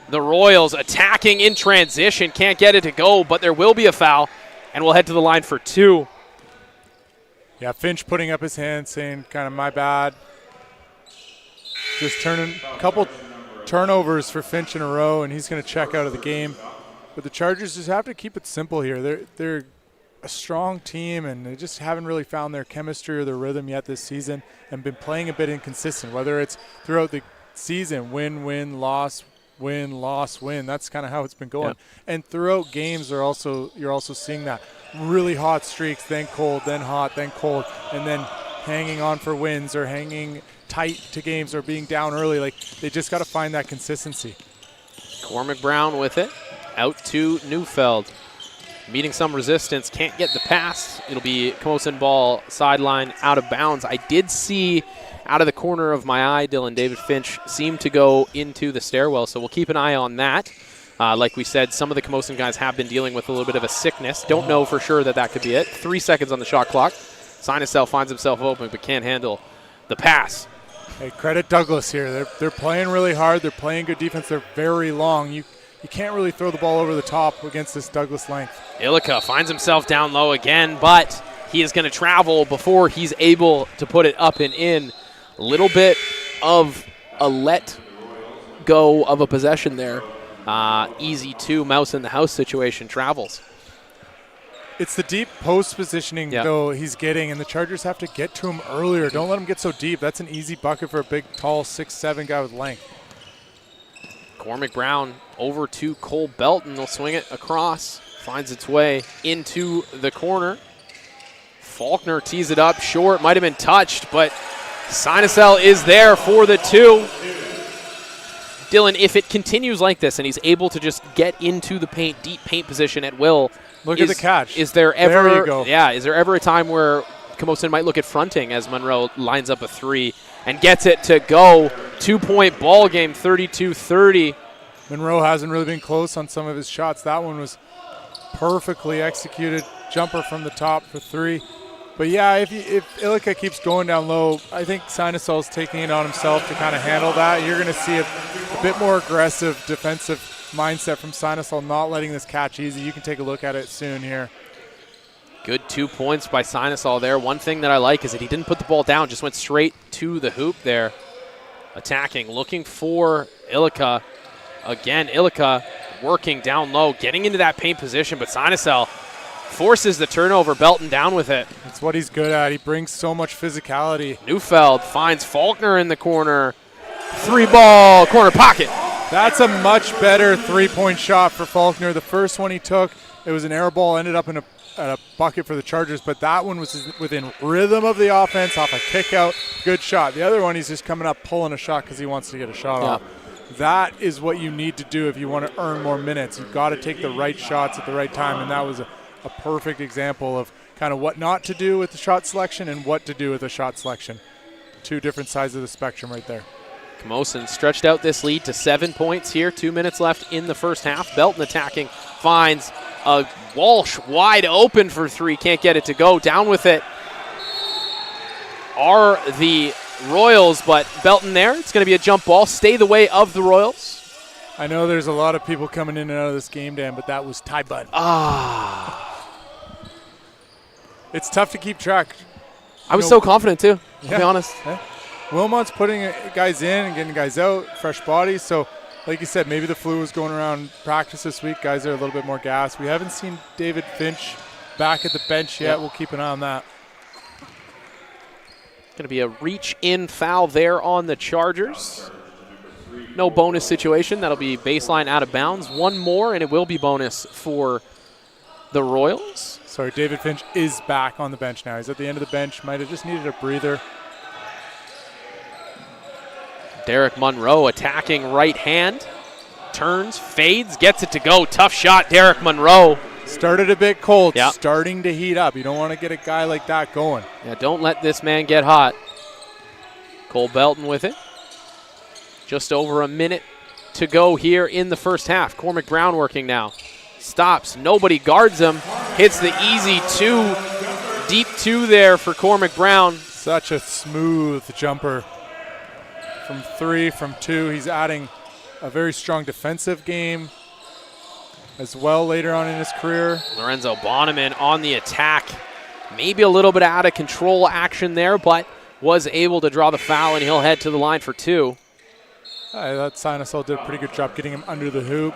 the Royals attacking in transition. Can't get it to go, but there will be a foul, and we'll head to the line for 2. Yeah, Finch putting up his hand saying kind of my bad. Just turning a couple turnovers for Finch in a row, and he's going to check out of the game. But the Chargers just have to keep it simple here. They're a strong team, and they just haven't really found their chemistry or their rhythm yet this season and been playing a bit inconsistent, whether it's throughout the season, win, loss, win. That's kind of how it's been going. Yep. And throughout games, you're also seeing that. Really hot streaks, then cold, then hot, then cold, and then hanging on for wins or hanging tight to games or being down early. Like, they just got to find that consistency. Cormac Brown with it, out to Neufeld. Meeting some resistance, can't get the pass. It'll be Camosun ball, sideline, out of bounds. I did see out of the corner of my eye, Dylan, David Finch seemed to go into the stairwell, so we'll keep an eye on that. Like we said, some of the Camosun guys have been dealing with a little bit of a sickness. Don't know for sure that could be it. 3 seconds on the shot clock. Sinacel finds himself open but can't handle the pass. Hey, credit Douglas here. They're playing really hard. They're playing good defense. They're very long. You can't really throw the ball over the top against this Douglas length. Ilika finds himself down low again, but he is going to travel before he's able to put it up and in. A little bit of a let go of a possession there. Easy 2 mouse in the house situation, travels. It's the deep post positioning, though, he's getting, and the Chargers have to get to him earlier. Don't let him get so deep. That's an easy bucket for a big, tall 6'7" guy with length. Cormac Brown over to Cole Belton. They'll swing it across. Finds its way into the corner. Faulkner tees it up short. Might have been touched, but Sinacel is there for the 2. Dylan, if it continues like this and he's able to just get into the paint, deep paint position at will. Look at the catch. Is there ever, there you go. Yeah, is there ever a time where Camosun might look at fronting as Monroe lines up a 3 and gets it to go? 2-point ball game, 32-30. Monroe hasn't really been close on some of his shots. That one was perfectly executed. jumper from the top for 3. But yeah, if Ilika keeps going down low, I think Sinusol's taking it on himself to kind of handle that. You're going to see a bit more aggressive defensive mindset from Sinusol, not letting this catch easy. You can take a look at it soon here. Good 2 points by Sinusol there. One thing that I like is that he didn't put the ball down, just went straight to the hoop there. Attacking, looking for Ilika. Again, Ilika working down low, getting into that paint position, but Sinusol forces the turnover. Belton down with it. That's what he's good at. He brings so much physicality. Neufeld finds Faulkner in the corner. 3-ball, corner pocket. That's a much better 3-point shot for Faulkner. The first one he took, it was an air ball, ended up in a bucket for the Chargers, but that one was within rhythm of the offense, off a kick out. Good shot. The other one, he's just coming up pulling a shot because he wants to get a shot off. That is what you need to do if you want to earn more minutes. You've got to take the right shots at the right time, and that was a perfect example of kind of what not to do with the shot selection and what to do with the shot selection. 2 different sides of the spectrum right there. Camosun stretched out this lead to 7 points here. 2 minutes left in the first half. Belton attacking, finds a Walsh wide open for 3. Can't get it to go. Down with it are the Royals, but Belton there. It's going to be a jump ball. Stay the way of the Royals. I know there's a lot of people coming in and out of this game, Dan, but that was Ty Budd. It's tough to keep track. I was so confident, too, to be honest. Yeah. Wilmot's putting guys in and getting guys out, fresh bodies. So, like you said, maybe the flu was going around practice this week. Guys are a little bit more gassed. We haven't seen David Finch back at the bench yet. We'll keep an eye on that. Going to be a reach-in foul there on the Chargers. No bonus situation. That'll be baseline out of bounds. One more, and it will be bonus for the Royals. Sorry, David Finch is back on the bench now. He's at the end of the bench. Might have just needed a breather. Derek Monroe attacking right hand. Turns, fades, gets it to go. Tough shot, Derek Monroe. Started a bit cold, starting to heat up. You don't want to get a guy like that going. Yeah, don't let this man get hot. Cole Belton with it. Just over a minute to go here in the first half. Cormac Brown working now. Stops, nobody guards him. Hits the easy 2, deep 2 there for Cormac Brown. Such a smooth jumper from 3, from 2. He's adding a very strong defensive game as well later on in his career. Lorenzo Bonneman on the attack. Maybe a little bit out of control action there, but was able to draw the foul, and he'll head to the line for 2. That Sinusol did a pretty good job getting him under the hoop.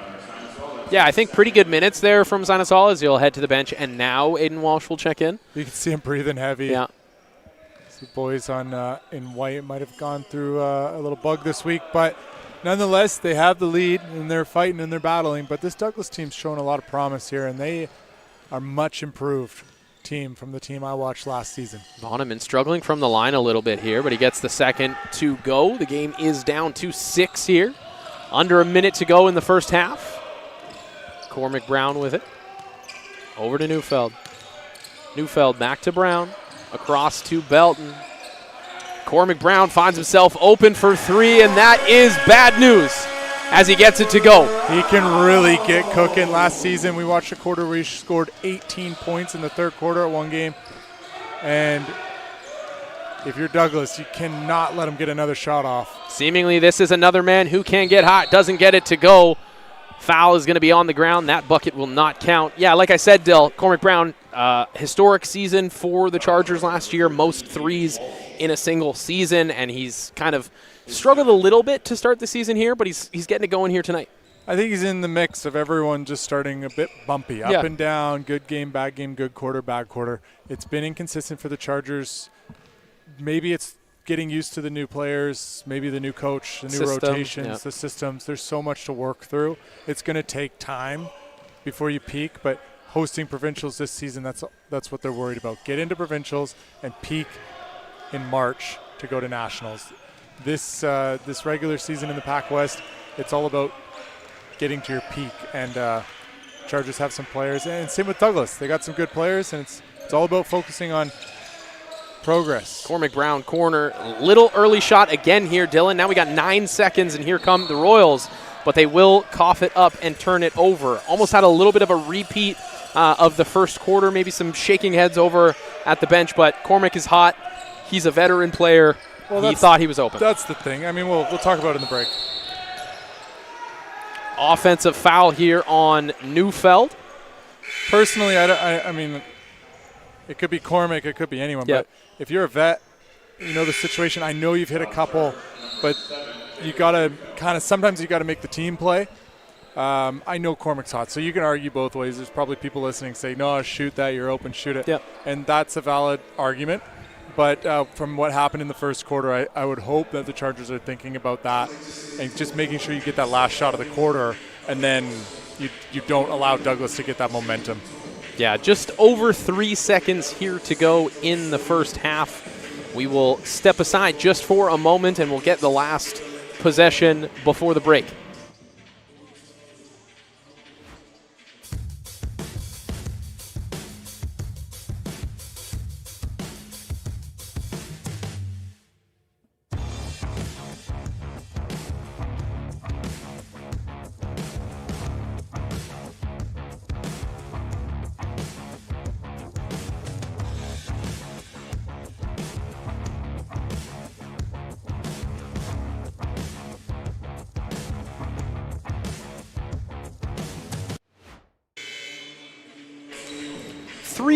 Yeah, I think pretty good minutes there from Sinusol as he'll head to the bench, and now Aiden Walsh will check in. You can see him breathing heavy. Yeah. The boys on in white might have gone through a little bug this week, but nonetheless, they have the lead, and they're fighting and they're battling. But this Douglas team's shown a lot of promise here, and they are much improved team from the team I watched last season. Bonneman struggling from the line a little bit here, but he gets the second to go. The game is down to 6 here. Under a minute to go in the first half. Cormac Brown with it. Over to Neufeld. Neufeld back to Brown. Across to Belton. Cormac Brown finds himself open for 3, and that is bad news as he gets it to go. He can really get cooking. Last season, we watched a quarter where he scored 18 points in the third quarter at one game. And if you're Douglas, you cannot let him get another shot off. Seemingly, this is another man who can get hot, doesn't get it to go. Foul is going to be on the ground. That bucket will not count. Yeah, like I said, Dill, Cormac Brown, historic season for the Chargers last year, most threes in a single season, and he's kind of struggled a little bit to start the season here, but he's getting it going here tonight. I think he's in the mix of everyone just starting a bit bumpy, up and down, good game, good quarter, bad quarter. It's been inconsistent for the Chargers. Maybe it's getting used to the new players, maybe the new coach, the new rotations, the systems. There's so much to work through. It's going to take time before you peak, but hosting provincials this season, that's what they're worried about. Get into provincials and peak in March to go to nationals. This regular season in the PACWEST, it's all about getting to your peak, and Chargers have some players, and same with Douglas. They got some good players, and it's all about focusing on progress. Cormac Brown corner, little early shot again here, Dylan. Now we got 9 seconds, and here come the Royals, but they will cough it up and turn it over. Almost had a little bit of a repeat of the first quarter. Maybe some shaking heads over at the bench, but Cormac is hot. He's a veteran player. Well, he thought he was open. That's the thing. I mean, we'll talk about it in the break. Offensive foul here on Neufeld. Personally, I mean, it could be Cormac, it could be anyone. Yep. But if you're a vet, you know the situation. I know you've hit a couple, but you got to sometimes you got to make the team play. I know Cormac's hot, so you can argue both ways. There's probably people listening say, no, shoot that, you're open, shoot it. Yep. And that's a valid argument. But from what happened in the first quarter, I would hope that the Chargers are thinking about that and just making sure you get that last shot of the quarter, and then you don't allow Douglas to get that momentum. Yeah, just over 3 seconds here to go in the first half. We will step aside just for a moment, and we'll get the last possession before the break.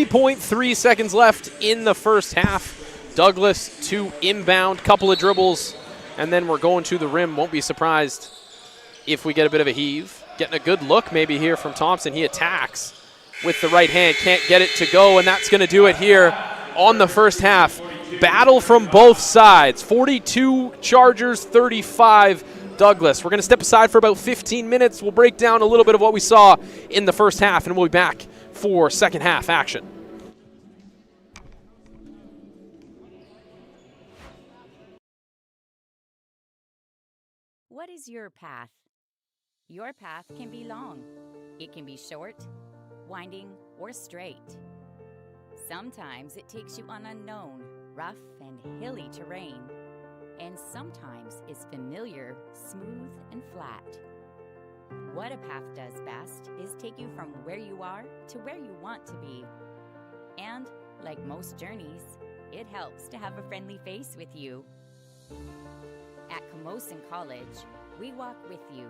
.3 seconds left in the first half. Douglas to inbound, couple of dribbles, and then we're going to the rim. Won't be surprised if we get a bit of a heave. Getting a good look maybe here from Thompson. He attacks with the right hand, can't get it to go, and that's going to do it here on the first half. Battle from both sides. 42 Chargers, 35 Douglas. We're going to step aside for about 15 minutes. We'll break down a little bit of what we saw in the first half, and we'll be back for second half action. What is your path? Your path can be long. It can be short, winding, or straight. Sometimes it takes you on unknown, rough, and hilly terrain. And sometimes it's familiar, smooth, and flat. What a path does best is take you from where you are to where you want to be. And, like most journeys, it helps to have a friendly face with you. At Camosun College, we walk with you,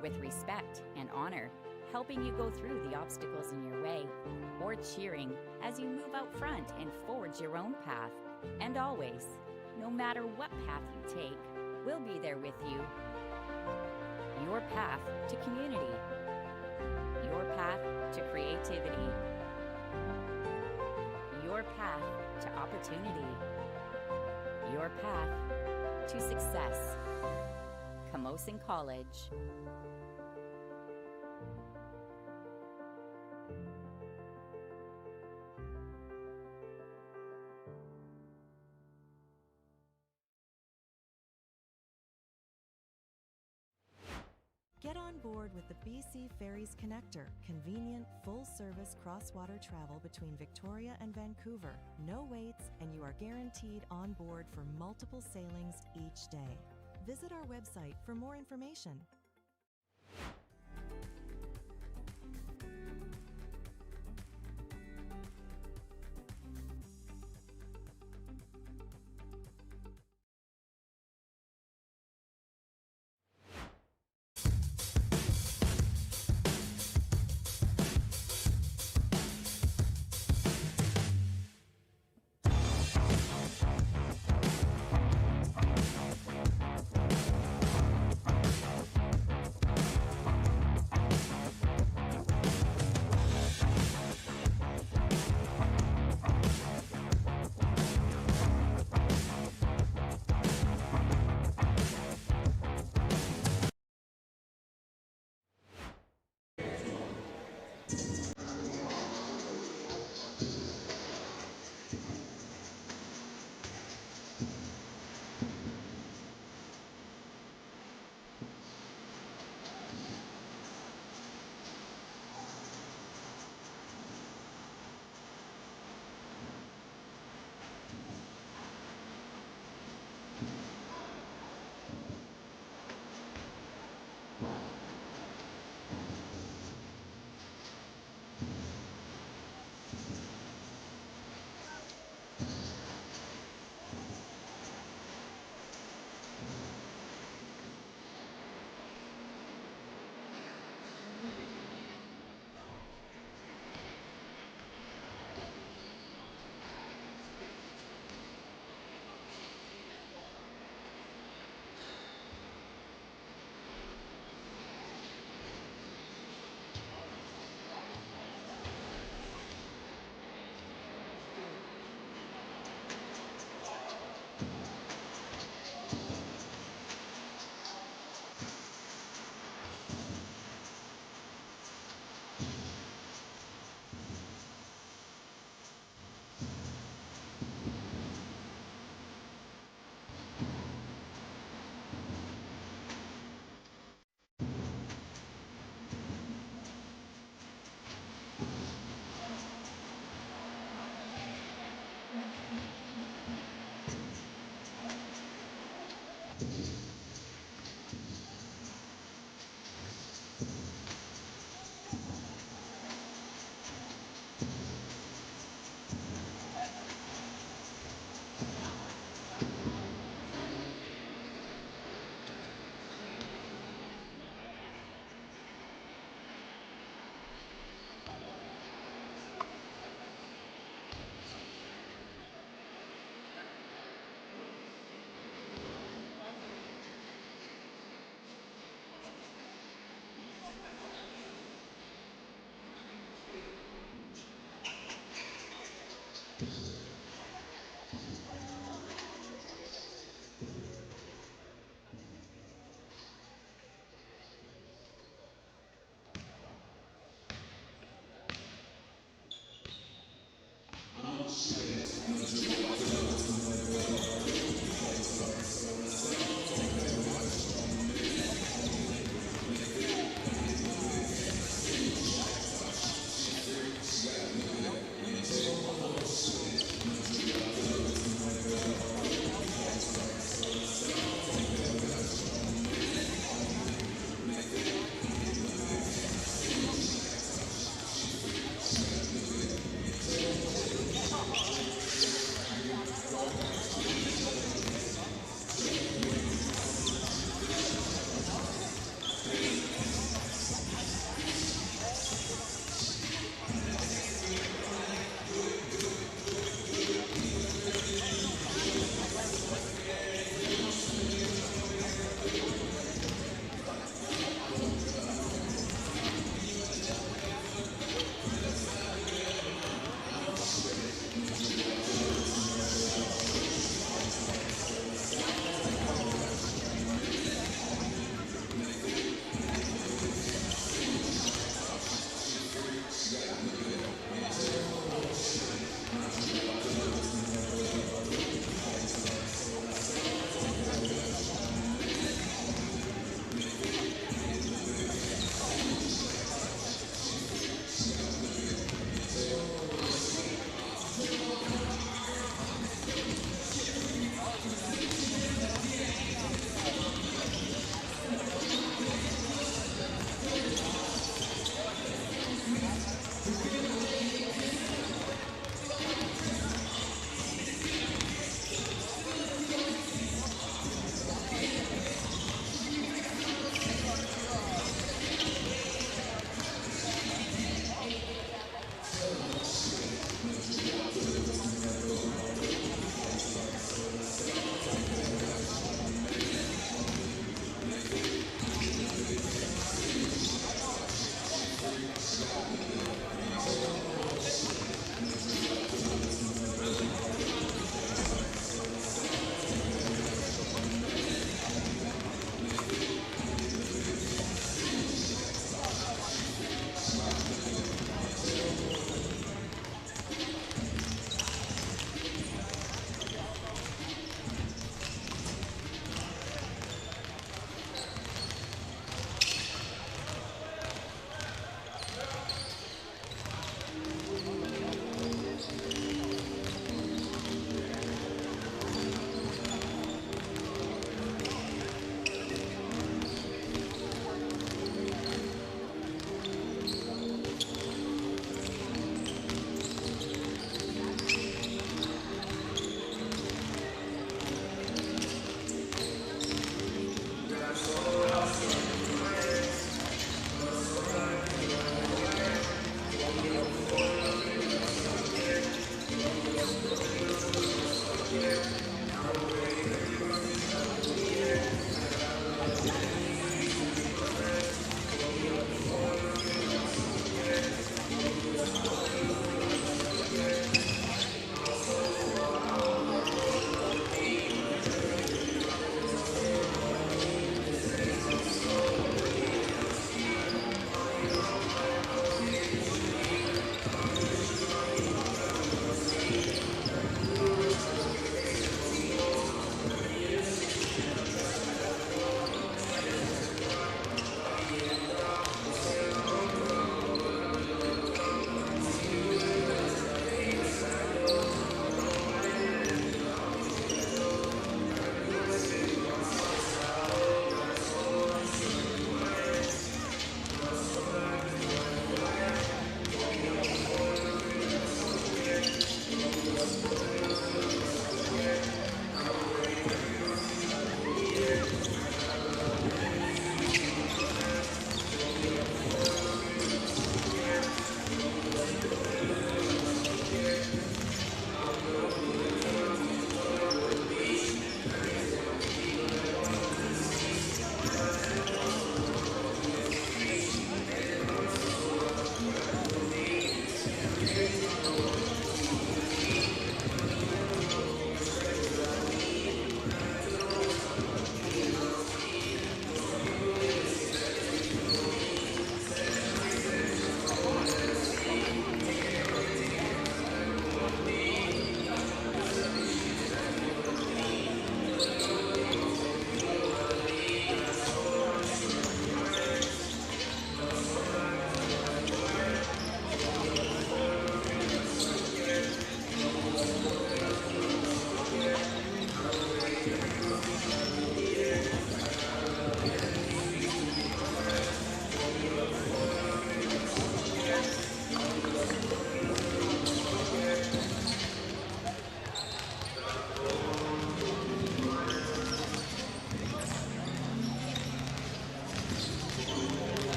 with respect and honor, helping you go through the obstacles in your way, or cheering as you move out front and forge your own path. And always, no matter what path you take, we'll be there with you. Your path to community. Your path to creativity. Your path to opportunity. Your path to success. Camosun College. Get on board with the BC Ferries Connector, convenient, full-service cross-water travel between Victoria and Vancouver. No waits, and you are guaranteed on board for multiple sailings each day. Visit our website for more information.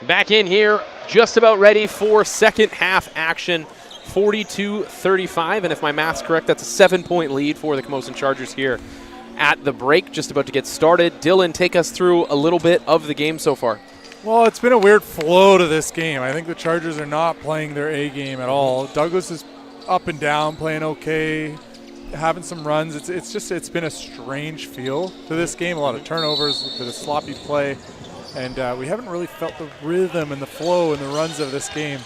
Back in here, just about ready for second half action, 42-35. And if my math's correct, that's a 7-point lead for the Camosun Chargers here at the break. Just about to get started. Dylan, take us through a little bit of the game so far. Well, it's been a weird flow to this game. I think the Chargers are not playing their A game at all. Douglas is up and down, playing okay, having some runs. It's been a strange feel to this game. A lot of turnovers, a bit of sloppy play. And we haven't really felt the rhythm and the flow and the runs of this game.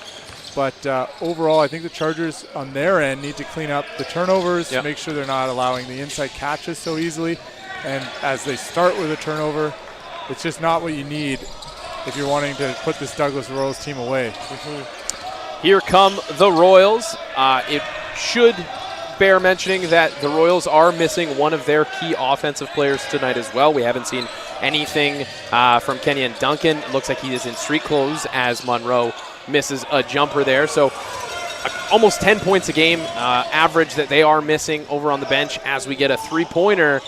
But overall, I think the Chargers on their end need to clean up the turnovers, make sure they're not allowing the inside catches so easily. And as they start with a turnover, it's just not what you need if you're wanting to put this Douglas Royals team away. Here come the Royals. It should bear mentioning that the Royals are missing one of their key offensive players tonight as well. We haven't seen anything from Kenyon Duncan. It looks like he is in street clothes as Monroe misses a jumper there. So almost 10 points a game average that they are missing over on the bench as we get a three-pointer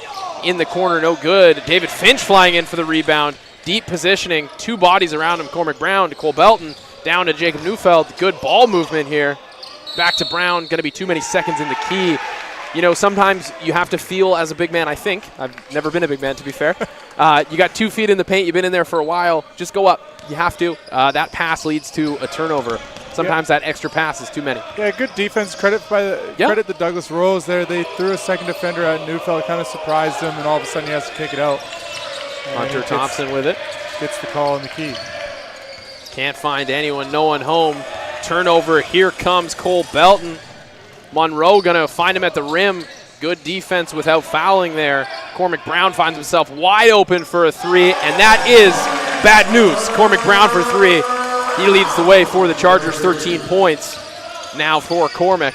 in the corner. No good. David Finch flying in for the rebound. Deep positioning. Two bodies around him. Cormac Brown to Cole Belton. Down to Jacob Neufeld. Good ball movement here. Back to Brown. Going to be too many seconds in the key. You know, sometimes you have to feel as a big man, I think. I've never been a big man, to be fair. You got 2 feet in the paint. You've been in there for a while. Just go up. You have to. That pass leads to a turnover. Sometimes that extra pass is too many. Yeah, good defense. Credit the Douglas Royals there. They threw a second defender at Neufeld. Kind of surprised him, and all of a sudden he has to kick it out. Hunter Thompson with it. Gets the call in the key. Can't find anyone. No one home. Turnover. Here comes Cole Belton. Monroe going to find him at the rim. Good defense without fouling there. Cormac Brown finds himself wide open for a three, and that is bad news. Cormac Brown for three. He leads the way for the Chargers, 13 points now for Cormac.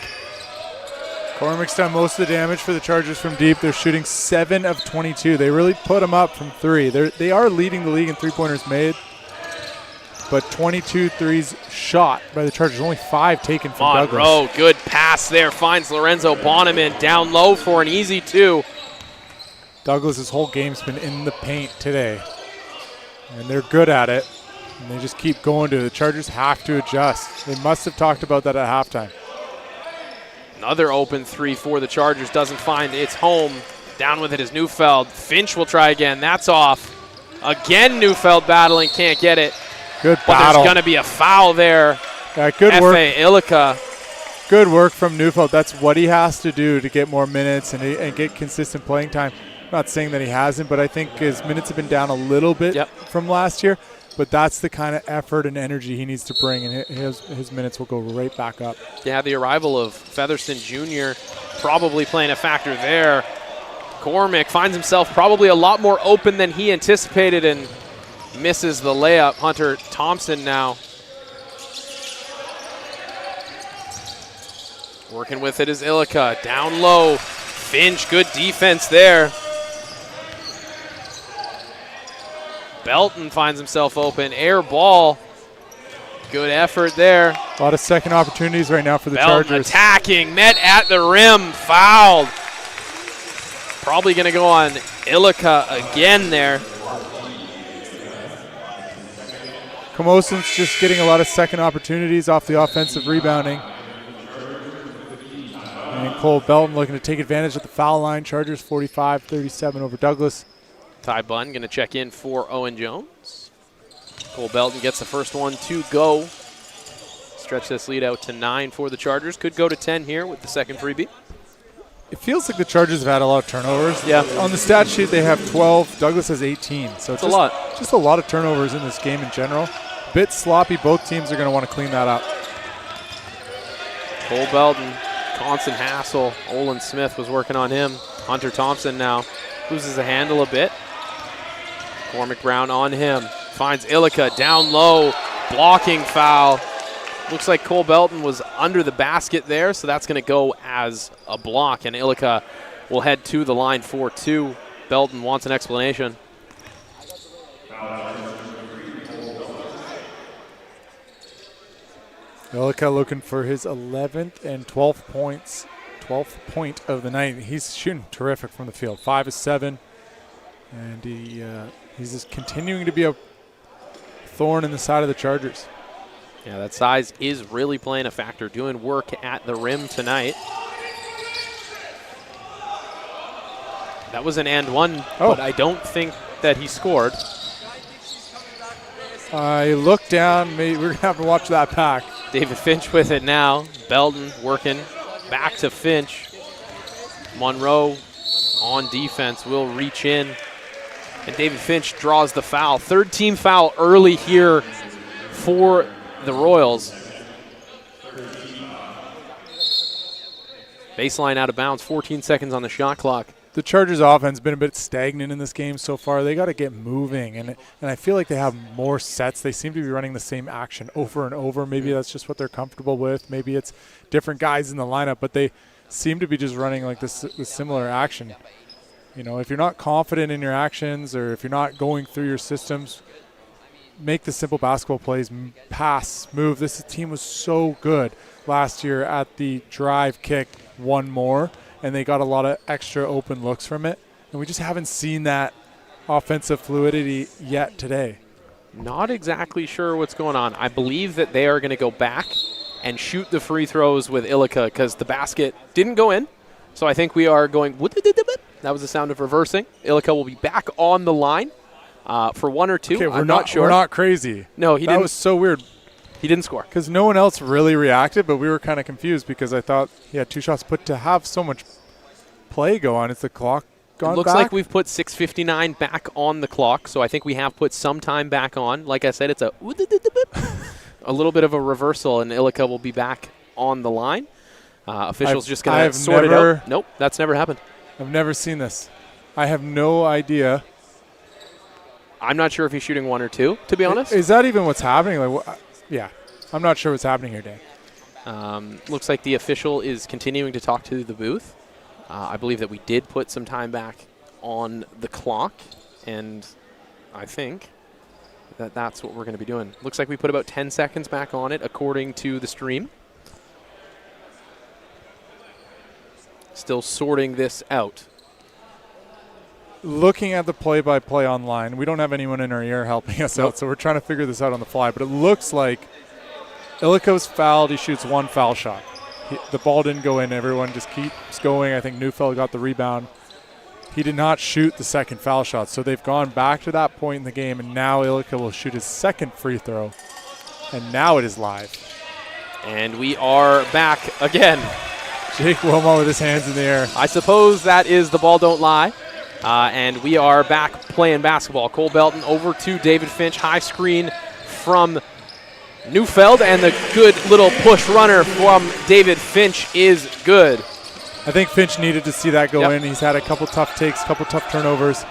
Cormac's done most of the damage for the Chargers from deep. They're shooting 7 of 22. They really put them up from three. They are leading the league in three-pointers made, but 22 threes shot by the Chargers. Only 5 taken from Douglas. Monroe, good pass there. Finds Lorenzo Bonneman down low for an easy 2. Douglas's whole game's been in the paint today, and they're good at it. And they just keep going to it. The Chargers have to adjust. They must have talked about that at halftime. Another open 3 for the Chargers. Doesn't find its home. Down with it is Neufeld. Finch will try again. That's off. Again, Neufeld battling. Can't get it. Good but battle. There's going to be a foul there. Yeah, good work. F.A. Ilika. Good work from Neufeld. That's what he has to do to get more minutes and get consistent playing time. I'm not saying that he hasn't, but I think his minutes have been down a little bit from last year. But that's the kind of effort and energy he needs to bring, and his minutes will go right back up. Yeah, the arrival of Featherston Jr. probably playing a factor there. Cormac finds himself probably a lot more open than he anticipated and misses the layup. Hunter Thompson now. Working with it is Ilika. Down low. Finch, good defense there. Belton finds himself open. Air ball. Good effort there. A lot of second opportunities right now for the Belton Chargers. Attacking. Met at the rim. Fouled. Probably going to go on Ilika again there. Camosun's just getting a lot of second opportunities off the offensive rebounding. And Cole Belton looking to take advantage of the foul line. Chargers 45-37 over Douglas. Ty Bunn going to check in for Owen Jones. Cole Belton gets the first one to go. Stretch this lead out to 9 for the Chargers. Could go to 10 here with the second freebie. It feels like the Chargers have had a lot of turnovers. Yeah. On the stat sheet, they have 12. Douglas has 18. So it's a lot. Just a lot of turnovers in this game in general. Bit sloppy. Both teams are going to want to clean that up. Cole Belton, constant hassle. Olin Smith was working on him. Hunter Thompson now loses the handle a bit. Cormac Brown on him. Finds Ilika down low. Blocking foul. Looks like Cole Belton was under the basket there, so that's going to go as a block, and Ilika will head to the line for 2. Belton wants an explanation. Ilika looking for his 11th and 12th points. 12th point of the night. He's shooting terrific from the field. 5 of 7, and he's just continuing to be a thorn in the side of the Chargers. Yeah, that size is really playing a factor, doing work at the rim tonight. That was an and one, but I don't think that he scored. I looked down. Maybe we're going to have to watch that back. David Finch with it now. Belton working back to Finch. Monroe on defense will reach in. And David Finch draws the foul. Third team foul early here for the Royals. Baseline out of bounds, 14 seconds on the shot clock. The Chargers offense has been a bit stagnant in this game so far. They got to get moving, and I feel like they have more sets. They seem to be running the same action over and over. Maybe that's just what they're comfortable with. Maybe it's different guys in the lineup, but they seem to be just running like this similar action. You know, if you're not confident in your actions or if you're not going through your systems, make the simple basketball plays, pass, move. This team was so good last year at the drive, kick, one more, and they got a lot of extra open looks from it. And we just haven't seen that offensive fluidity yet today. Not exactly sure what's going on. I believe that they are going to go back and shoot the free throws with Ilika because the basket didn't go in. So I think we are going, that was the sound of reversing. Ilika will be back on the line for 1 or 2. Okay, I'm not sure. We're not crazy. No, he didn't. That was so weird. He didn't score. Because no one else really reacted, but we were kind of confused because I thought he had 2 shots put to have so much play go on. Is the clock gone It looks back? like we've put 6:59 back on the clock, so I think we have put some time back on. Like I said, it's a little bit of a reversal, and Ilika will be back on the line. Officials just going to sort it out. Nope, that's never happened. I've never seen this. I have no idea. I'm not sure if he's shooting 1 or 2, to be honest. Is that even what's happening? Like, yeah, I'm not sure what's happening here, Dan. Looks like the official is continuing to talk to the booth. I believe that we did put some time back on the clock, and I think that that's what we're going to be doing. Looks like we put about 10 seconds back on it, according to the stream. Still sorting this out. Looking at the play-by-play online, we don't have anyone in our ear helping us out, so we're trying to figure this out on the fly. But it looks like Ilika was fouled. He shoots 1 foul shot. The ball didn't go in. Everyone just keeps going. I think Neufeld got the rebound. He did not shoot the second foul shot, so they've gone back to that point in the game, and now Ilika will shoot his second free throw, and now it is live. And we are back again. Jake Wilmot with his hands in the air. I suppose that is the ball don't lie. And we are back playing basketball. Cole Belton over to David Finch. High screen from Neufeld, and the good little push runner from David Finch is good. I think Finch needed to see that go in. He's had a couple tough takes, couple tough turnovers,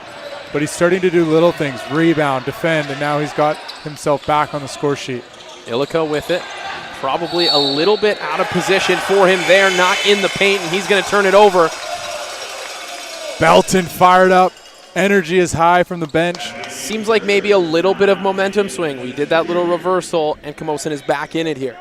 but he's starting to do little things, rebound, defend, and now he's got himself back on the score sheet. Ilika with it. Probably a little bit out of position for him there, not in the paint, and he's going to turn it over. Belton fired up. Energy is high from the bench. Seems like maybe a little bit of momentum swing. We did that little reversal, and Camosun is back in it here.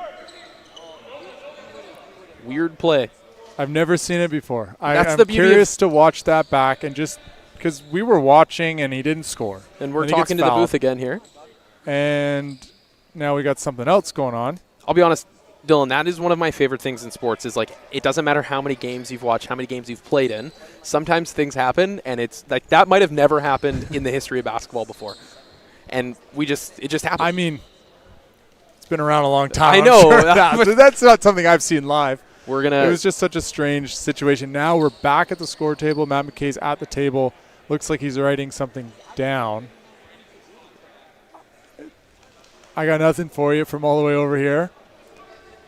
Weird play. I've never seen it before. That's I'm the beauty curious to watch that back, and just because we were watching and he didn't score. And we're talking to the booth again here. And now we got something else going on. I'll be honest, Dylan, that is one of my favorite things in sports is, like, it doesn't matter how many games you've watched, how many games you've played in. Sometimes things happen, and it's like that might have never happened in the history of basketball before. And it just happened. I mean, it's been around a long time. I know. Sure that's not something I've seen live. It It was just such a strange situation. Now we're back at the score table. Matt McKay's at the table. Looks like he's writing something down. I got nothing for you from all the way over here.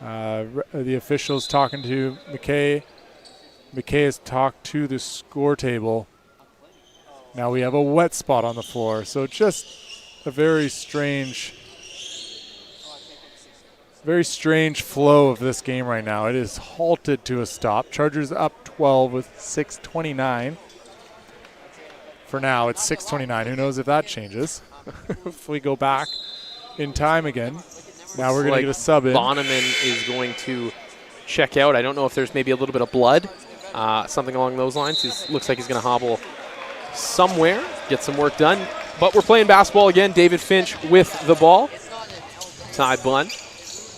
The official's talking to McKay. McKay has talked to the score table. Now we have a wet spot on the floor. So just a very strange flow of this game right now. It is halted to a stop. Chargers up 12 with 6:29. For now, it's 6:29. Who knows if that changes? If we go back in time again. Now we're going to get a sub in. Bonneman is going to check out. I don't know if there's maybe a little bit of blood, something along those lines. He looks like he's going to hobble somewhere, get some work done. But we're playing basketball again. David Finch with the ball. Ty Bunn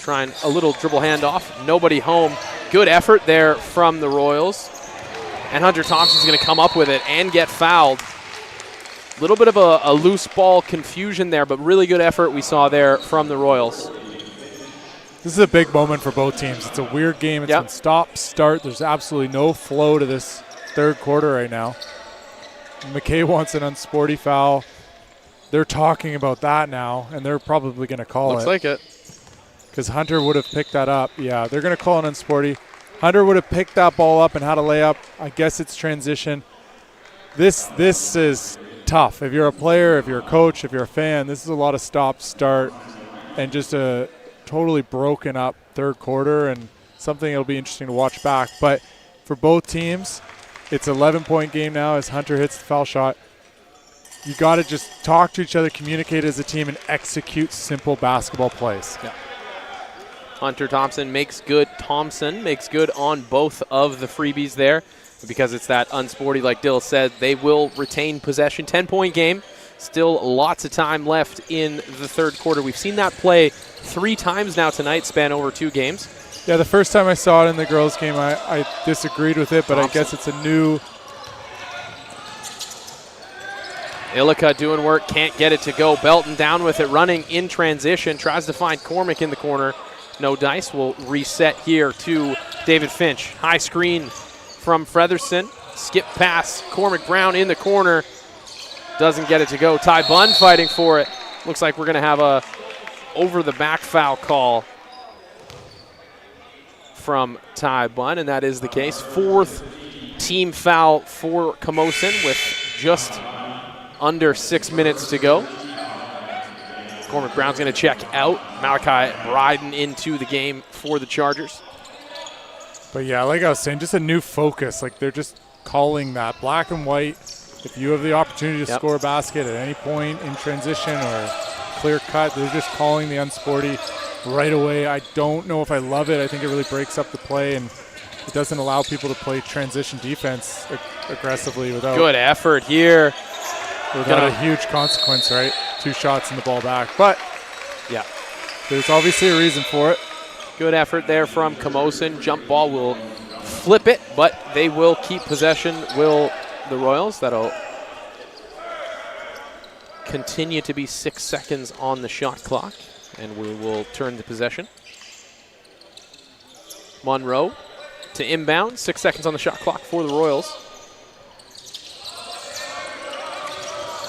trying a little dribble handoff. Nobody home. Good effort there from the Royals. And Hunter Thompson's going to come up with it and get fouled. A little bit of a loose ball confusion there, but really good effort we saw there from the Royals. This is a big moment for both teams. It's a weird game. It's been stop, start. There's absolutely no flow to this third quarter right now. McKay wants an unsporty foul. They're talking about that now, and they're probably going to call it. Looks like it. Because Hunter would have picked that up. Yeah, they're going to call an unsporty. Hunter would have picked that ball up and had a layup. I guess it's transition. This is tough. If you're a player, if you're a coach, if you're a fan, this is a lot of stop, start, and just a totally broken up third quarter, and something that'll be interesting to watch back. But for both teams, it's an 11-point game now as Hunter hits the foul shot. You got to just talk to each other, communicate as a team, and execute simple basketball plays. Yeah. Hunter Thompson makes good. Thompson makes good on both of the freebies there. Because it's that unsporty, like Dill said, they will retain possession. 10-point game. Still lots of time left in the third quarter. We've seen that play 3 times now tonight, span over 2 games. Yeah, the first time I saw it in the girls' game, I disagreed with it, but Thompson. I guess it's a new. Ilika doing work, can't get it to go. Belton down with it, running in transition. Tries to find Cormac in the corner. No dice. Will reset here to David Finch. High screen from Featherson. Skip pass. Cormac Brown in the corner. Doesn't get it to go. Ty Bunn fighting for it. Looks like we're going to have a over-the-back foul call from Ty Bunn, and that is the case. 4th team foul for Camosun with just under 6 minutes to go. Cormac Brown's going to check out. Malachi riding into the game for the Chargers. But yeah, like I was saying, just a new focus. Like they're just calling that black and white. If you have the opportunity to score a basket at any point in transition or clear cut, they're just calling the unsporty right away. I don't know if I love it. I think it really breaks up the play, and it doesn't allow people to play transition defense aggressively without. Good effort here. Without a huge consequence, right? 2 shots and the ball back. But yeah, there's obviously a reason for it. Good effort there from Camosun. Jump ball will flip it, but they will keep possession, will the Royals. That'll continue to be 6 seconds on the shot clock, and we will turn the possession. Monroe to inbound. 6 seconds on the shot clock for the Royals.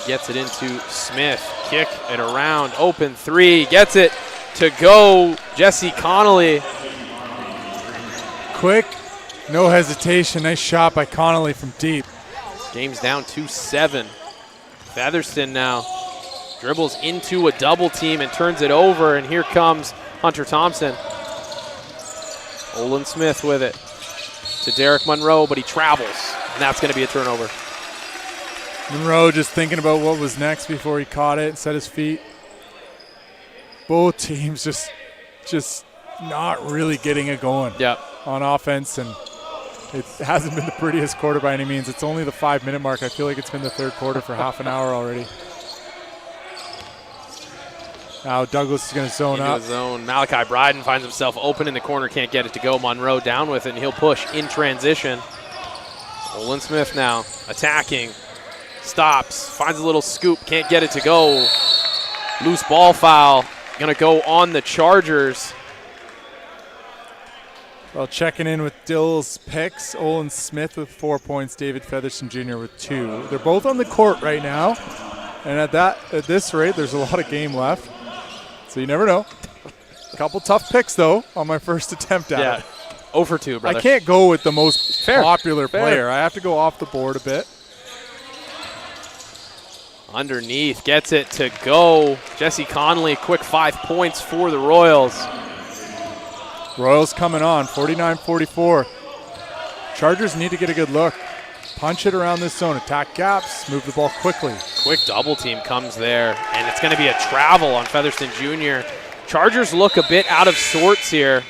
Gets it into Smith. Kick it around. Open 3. Gets it to go. Jesse Connolly. Quick, no hesitation. Nice shot by Connolly from deep. Game's down 2-7. Featherston now dribbles into a double team and turns it over, and here comes Hunter Thompson. Olin Smith with it to Derek Monroe, but he travels, and that's going to be a turnover. Monroe just thinking about what was next before he caught it and set his feet. Both teams just not really getting it going on offense, and It hasn't been the prettiest quarter by any means. It's only the 5-minute mark. I feel like it's been the third quarter for half an hour already. Now Douglas is going to zone up. Zone. Malachi Bryden finds himself open in the corner, can't get it to go. Monroe down with it, and he'll push in transition. Olin Smith now attacking. Stops, finds a little scoop, can't get it to go. Loose ball foul. Going to go on the Chargers. Well, checking in with Dill's picks, Olin Smith with 4 points, David Featherston Jr. with 2. They're both on the court right now, and at this rate, there's a lot of game left, so you never know. A couple tough picks, though, on my first attempt at it. 0 for 2, brother. I can't go with the most popular player. I have to go off the board a bit. Underneath, gets it to go. Jesse Conley, quick 5 points for the Royals. Royals coming on, 49-44. Chargers need to get a good look. Punch it around this zone, attack gaps, move the ball quickly. Quick double team comes there, and it's going to be a travel on Featherston Jr. Chargers look a bit out of sorts here.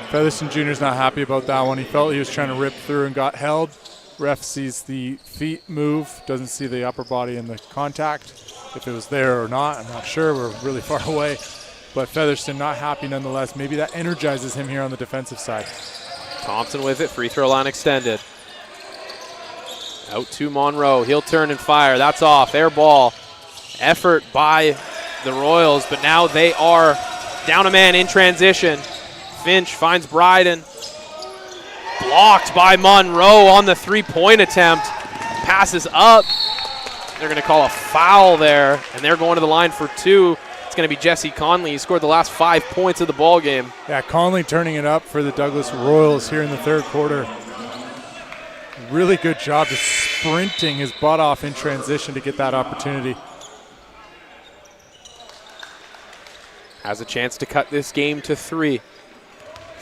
Featherston Jr.'s not happy about that one. He felt he was trying to rip through and got held. Ref sees the feet move, doesn't see the upper body in the contact. If it was there or not, I'm not sure. We're really far away. But Featherston not happy nonetheless. Maybe that energizes him here on the defensive side. Thompson with it, free throw line extended. Out to Monroe, he'll turn and fire, that's off, air ball. Effort by the Royals, but now they are down a man in transition. Finch finds Bryden. Blocked by Monroe on the three-point attempt. Passes up. They're going to call a foul there, and they're going to the line for 2. It's going to be Jesse Conley. He scored the last 5 points of the ball game. Yeah, Conley turning it up for the Douglas Royals here in the third quarter. Really good job just sprinting his butt off in transition to get that opportunity. Has a chance to cut this game to 3.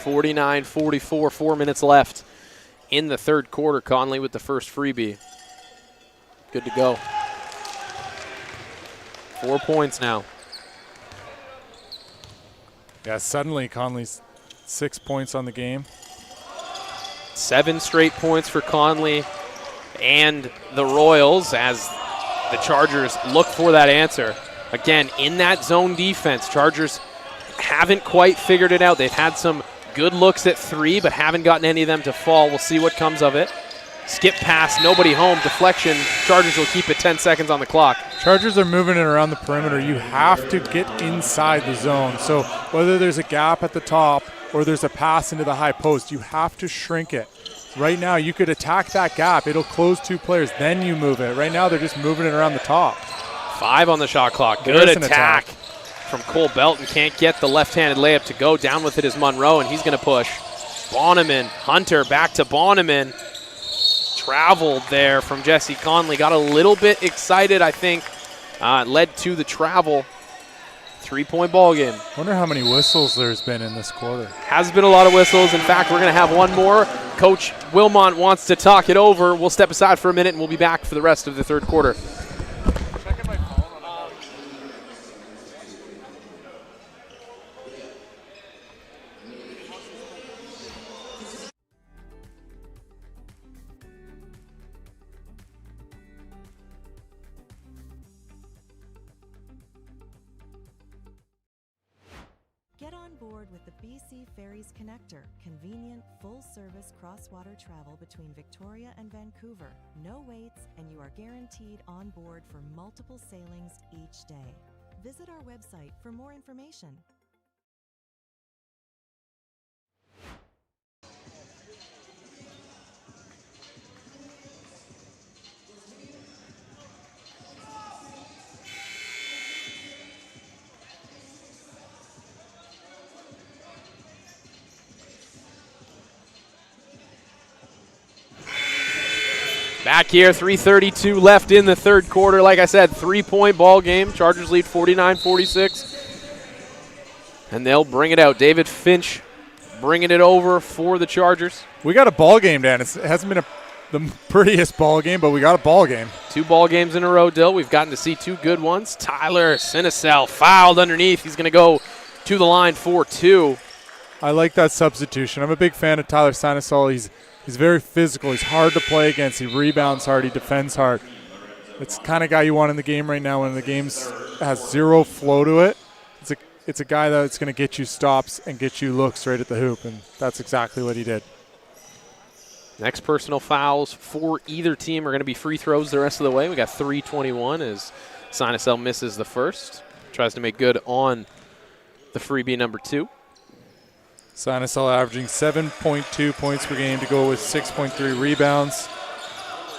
49-44, 4 minutes left in the third quarter. Conley with the first freebie. Good to go. 4 points now. Yeah, suddenly Conley's 6 points on the game. 7 straight points for Conley and the Royals as the Chargers look for that answer. Again, in that zone defense, Chargers haven't quite figured it out. They've had some good looks at 3, but haven't gotten any of them to fall. We'll see what comes of it. Skip pass, nobody home, deflection. Chargers will keep it 10 seconds on the clock. Chargers are moving it around the perimeter. You have to get inside the zone. So whether there's a gap at the top or there's a pass into the high post, you have to shrink it. Right now, you could attack that gap. It'll close 2 players, then you move it. Right now, they're just moving it around the top. 5 on the shot clock. Good attack from Cole Belton. Can't get the left-handed layup to go. Down with it is Monroe, and he's going to push. Bonneman, Hunter, back to Bonneman. Traveled there from Jesse Conley. Got a little bit excited, I think. Led to the travel. 3-point ball game. Wonder how many whistles there's been in this quarter. Has been a lot of whistles. In fact, we're going to have one more. Coach Wilmont wants to talk it over. We'll step aside for a minute, and we'll be back for the rest of the third quarter. Get on board with the BC Ferries Connector, convenient, full-service cross-water travel between Victoria and Vancouver. No waits, and you are guaranteed on board for multiple sailings each day. Visit our website for more information. Back here, 3:32 left in the third quarter. Like I said, 3-point ball game. Chargers lead 49-46. And they'll bring it out. David Finch bringing it over for the Chargers. We got a ball game, Dan. It hasn't been the prettiest ball game, but we got a ball game. 2 ball games in a row, Dill. We've gotten to see 2 good ones. Tyler Sinisel fouled underneath. He's going to go to the line for 2. I like that substitution. I'm a big fan of Tyler Sinesol. He's very physical. He's hard to play against. He rebounds hard. He defends hard. It's the kind of guy you want in the game right now when the game has zero flow to it. It's a guy that's going to get you stops and get you looks right at the hoop, and that's exactly what he did. Next personal fouls for either team are going to be free throws the rest of the way. We got 3:21 as Sinesol misses the first. Tries to make good on the freebie number 2. Sinesol averaging 7.2 points per game to go with 6.3 rebounds.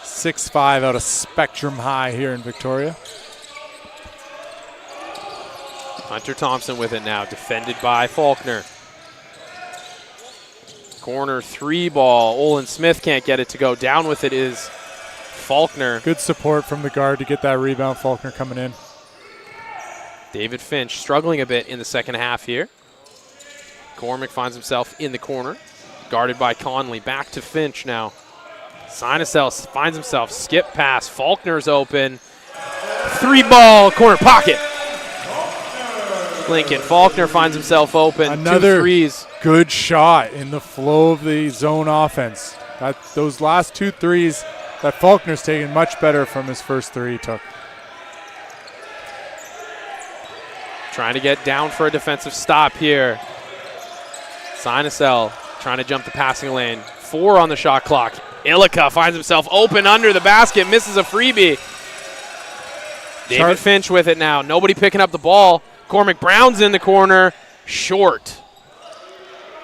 6'5" out of Spectrum High here in Victoria. Hunter Thompson with it now, defended by Faulkner. Corner 3 ball. Olin Smith can't get it to go. Down with it is Faulkner. Good support from the guard to get that rebound. Faulkner coming in. David Finch struggling a bit in the second half here. Cormick finds himself in the corner, guarded by Conley. Back to Finch now. Sinesol finds himself, skip pass. Faulkner's open. 3 ball, corner pocket. Lincoln Faulkner finds himself open. Another 2 threes. Good shot in the flow of the zone offense. Those last 2 threes that Faulkner's taken much better from his first 3 he took. Trying to get down for a defensive stop here. Sinesol trying to jump the passing lane. 4 on the shot clock. Ilika finds himself open under the basket, misses a freebie. David Finch with it now. Nobody picking up the ball. Cormac Brown's in the corner. Short.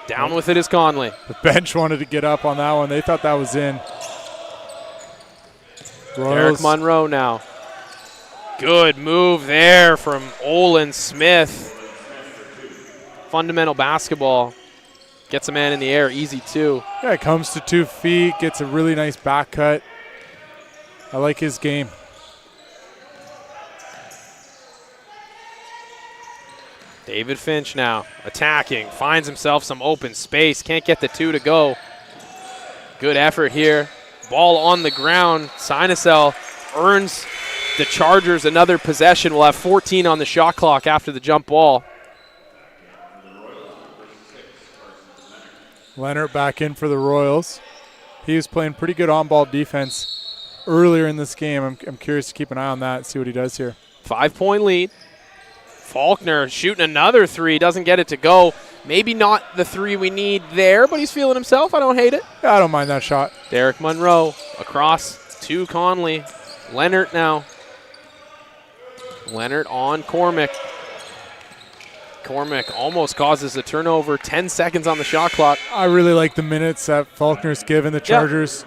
Down with it is Conley. The bench wanted to get up on that one. They thought that was in. Derek Monroe now. Good move there from Olin Smith. Fundamental basketball. Gets a man in the air, easy too. Yeah, comes to 2 feet, gets a really nice back cut. I like his game. David Finch now attacking, finds himself some open space, can't get the 2 to go. Good effort here. Ball on the ground. Sinesol earns the Chargers another possession. We'll have 14 on the shot clock after the jump ball. Leonard back in for the Royals. He was playing pretty good on-ball defense earlier in this game. I'm curious to keep an eye on that and see what he does here. 5-point lead. Faulkner shooting another 3, doesn't get it to go. Maybe not the 3 we need there, but he's feeling himself. I don't hate it. Yeah, I don't mind that shot. Derek Monroe across to Conley. Leonard now. Leonard on Cormac. Cormac almost causes a turnover. 10 seconds on the shot clock. I really like the minutes that Faulkner's given the Chargers.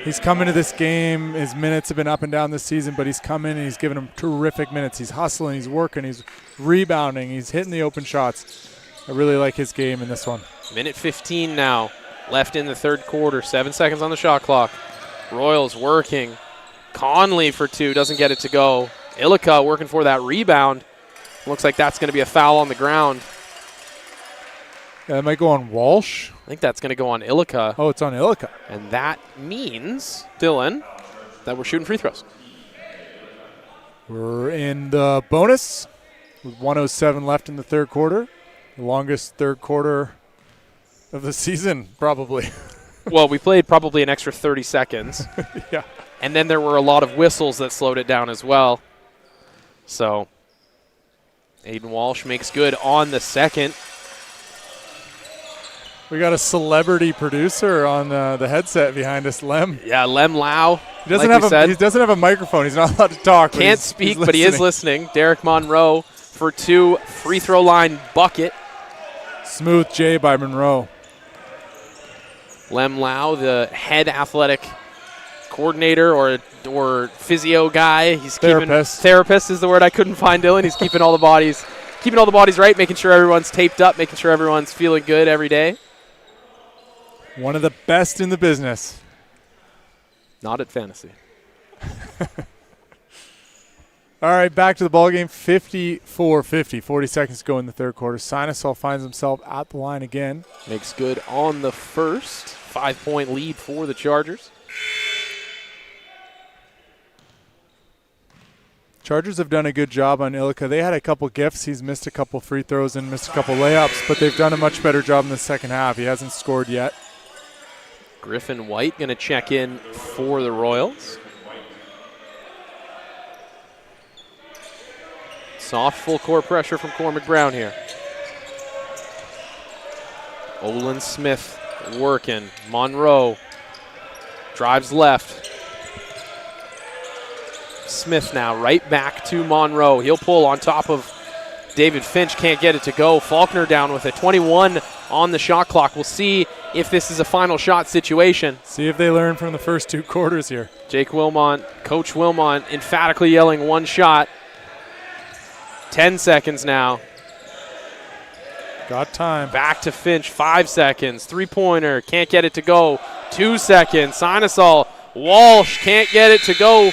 He's come into this game. His minutes have been up and down this season, but he's come in and he's given them terrific minutes. He's hustling, he's working, he's rebounding, he's hitting the open shots. I really like his game in this one. Minute 15 now left in the third quarter. 7 seconds on the shot clock. Royals working. Conley for 2, doesn't get it to go. Ilika working for that rebound. Looks like that's going to be a foul on the ground. Yeah, that might go on Walsh. I think that's going to go on Ilika. Oh, it's on Ilika. And that means, Dylan, that we're shooting free throws. We're in the bonus with 1:07 left in the third quarter. The longest third quarter of the season, probably. Well, we played probably an extra 30 seconds. Yeah. And then there were a lot of whistles that slowed it down as well. So Aiden Walsh makes good on the second. We got a celebrity producer on the headset behind us, Lem. Yeah, Lem Lau. He doesn't have a microphone. He's not allowed to talk. Can't speak, but he is listening. Derek Monroe for 2, free throw line bucket. Smooth J by Monroe. Lem Lau, the head athletic coordinator or physio guy. He's therapist is the word I couldn't find, Dylan. He's keeping all the bodies right, making sure everyone's taped up, making sure everyone's feeling good every day. One of the best in the business. Not at fantasy. All right, back to the ballgame. 54-50. 40 seconds to go in the third quarter. Sinesol finds himself at the line again. Makes good on the first. 5-point lead for the Chargers. Chargers have done a good job on Ilika. They had a couple gifts. He's missed a couple free throws and missed a couple layups, but they've done a much better job in the second half. He hasn't scored yet. Griffin White going to check in for the Royals. Soft full court pressure from Cormac Brown here. Olin Smith working. Monroe drives left. Smith now right back to Monroe. He'll pull on top of David Finch. Can't get it to go. Faulkner down with it. 21 on the shot clock. We'll see if this is a final shot situation. See if they learn from the first 2 quarters here. Jake Wilmont, Coach Wilmont emphatically yelling one shot. 10 seconds now. Got time. Back to Finch, 5 seconds. Three-pointer, can't get it to go. 2 seconds. Sinosol, Walsh can't get it to go.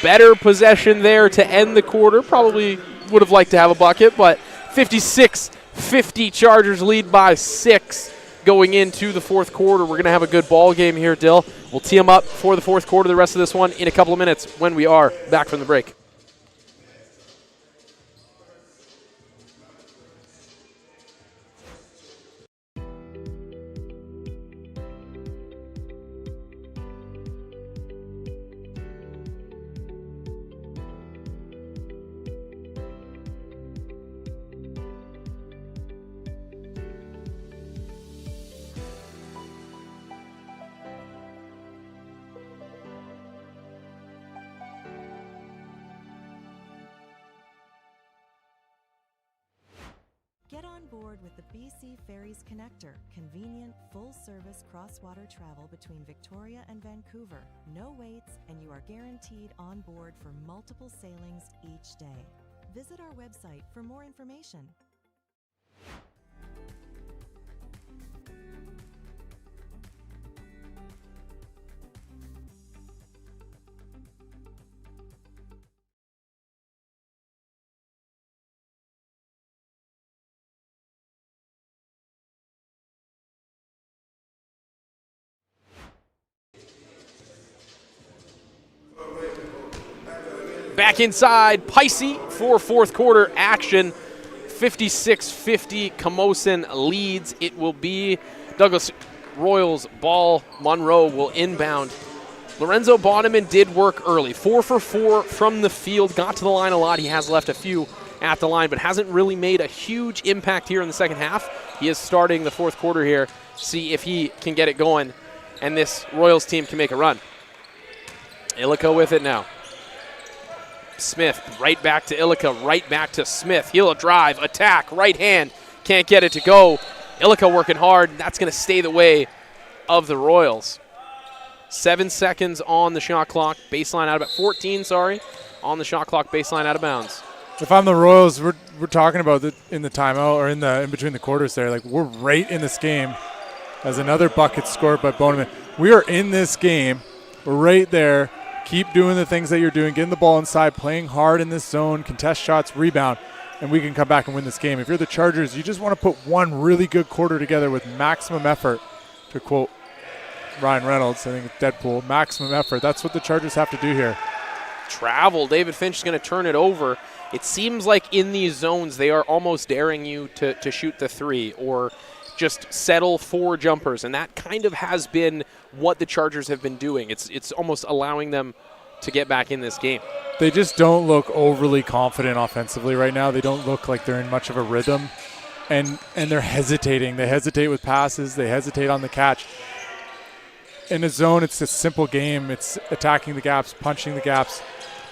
Better possession there to end the quarter. Probably would have liked to have a bucket, but 56-50 Chargers lead by 6 going into the fourth quarter. We're going to have a good ball game here, Dill. We'll tee them up for the fourth quarter, the rest of this one in a couple of minutes when we are back from the break. Get on board with the BC Ferries Connector, convenient, full-service cross-water travel between Victoria and Vancouver. No waits, and you are guaranteed on board for multiple sailings each day. Visit our website for more information. Back inside, Picey for fourth quarter action. 56-50, Camosun leads. It will be Douglas Royals ball. Monroe will inbound. Lorenzo Bonneman did work early. 4 for 4 from the field. Got to the line a lot. He has left a few at the line, but hasn't really made a huge impact here in the second half. He is starting the fourth quarter here. See if he can get it going, and this Royals team can make a run. Ilika with it now. Smith right back to Ilika, right back to Smith. He'll drive, attack, right hand. Can't get it to go. Ilika working hard. That's going to stay the way of the Royals. 7 seconds on the shot clock. Baseline out of 14, sorry. On the shot clock, baseline out of bounds. If I'm the Royals, we're talking about it in the timeout or in between the quarters there. Like, we're right in this game as another bucket scored by Bonneman. We are in this game. We're right there. Keep doing the things that you're doing, getting the ball inside, playing hard in this zone, contest shots, rebound, and we can come back and win this game. If you're the Chargers, you just want to put one really good quarter together with maximum effort, to quote Ryan Reynolds, I think it's Deadpool, maximum effort. That's what the Chargers have to do here. Travel. David Finch is going to turn it over. It seems like in these zones they are almost daring you to shoot the three or just settle for jumpers, and that kind of has been what the Chargers have been doing. It's almost allowing them to get back in this game. They just don't look overly confident offensively right now. They don't look like they're in much of a rhythm, and they're hesitating. They hesitate with passes. They hesitate on the catch. In a zone, it's a simple game. It's attacking the gaps, punching the gaps,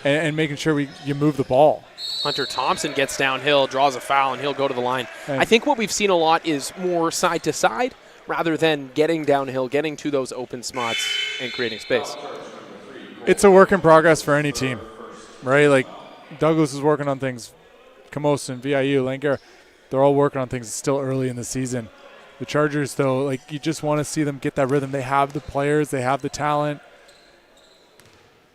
and making sure you move the ball. Hunter Thompson gets downhill, draws a foul, and he'll go to the line. I think what we've seen a lot is more side to side rather than getting downhill, getting to those open spots and creating space. It's a work in progress for any team, right? Like, Douglas is working on things. Camosun, VIU, Langara, they're all working on things. It's still early in the season. The Chargers, though, like, you just want to see them get that rhythm. They have the players. They have the talent.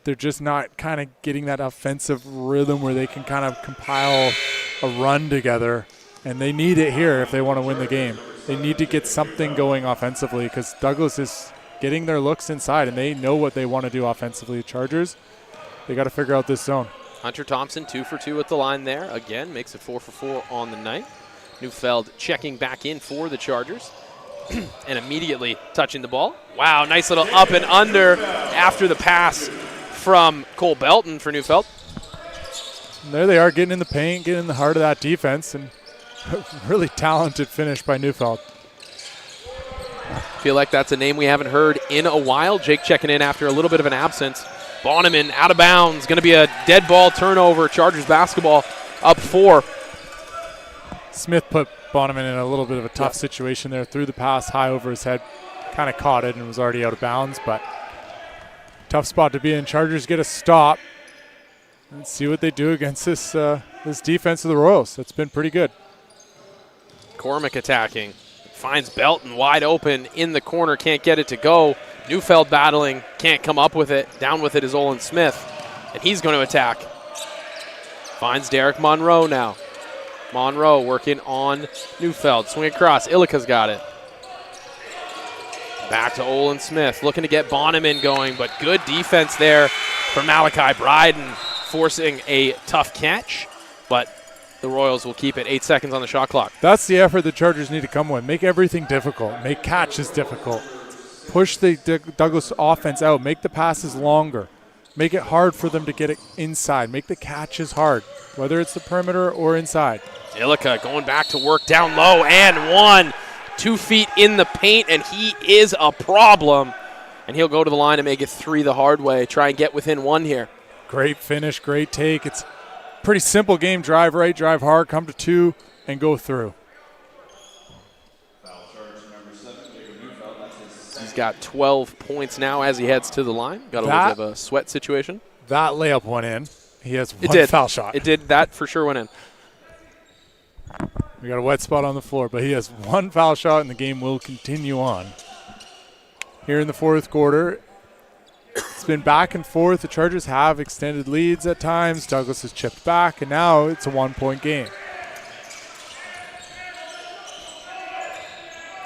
They're just not kind of getting that offensive rhythm where they can kind of compile a run together, and they need it here if they want to win the game. They need to get something going offensively because Douglas is getting their looks inside, and they know what they want to do offensively. The Chargers, they got to figure out this zone. Hunter Thompson 2 for 2 at the line there. Again, makes it 4 for 4 on the night. Neufeld checking back in for the Chargers and immediately touching the ball. Wow, nice little up and under after the pass from Cole Belton for Neufeld. And there they are, getting in the paint, getting in the heart of that defense, and a really talented finish by Neufeld. Feel like that's a name we haven't heard in a while. Jake checking in after a little bit of an absence. Bonneman out of bounds. Going to be a dead ball turnover. Chargers basketball up 4. Smith put Bonneman in a little bit of a tough situation there. Threw the pass high over his head. Kind of caught it and was already out of bounds, but tough spot to be in. Chargers get a stop. Let's see what they do against this this defense of the Royals. That's been pretty good. Cormac attacking. Finds Belton wide open in the corner. Can't get it to go. Neufeld battling. Can't come up with it. Down with it is Olin Smith. And he's going to attack. Finds Derek Monroe now. Monroe working on Neufeld. Swing across. Ilika's got it. Back to Olin Smith. Looking to get Bonneman going, but good defense there for Malachi Bryden, forcing a tough catch. But the Royals will keep it. 8 seconds on the shot clock. That's the effort the Chargers need to come with. Make everything difficult. Make catches difficult. Push the Douglas offense out. Make the passes longer. Make it hard for them to get it inside. Make the catches hard, whether it's the perimeter or inside. Ilika going back to work down low and 1. 2 feet in the paint, and he is a problem. And he'll go to the line and make it 3 the hard way. Try and get within 1 here. Great finish, great take. It's a pretty simple game. Drive right, drive hard, come to 2, and go through. He's got 12 points now as he heads to the line. Got a little bit of a sweat situation. That layup went in. He has one foul shot. It did. That for sure went in. We got a wet spot on the floor, but he has 1 foul shot, and the game will continue on. Here in the 4th quarter, it's been back and forth. The Chargers have extended leads at times. Douglas has chipped back, and now it's a 1-point game.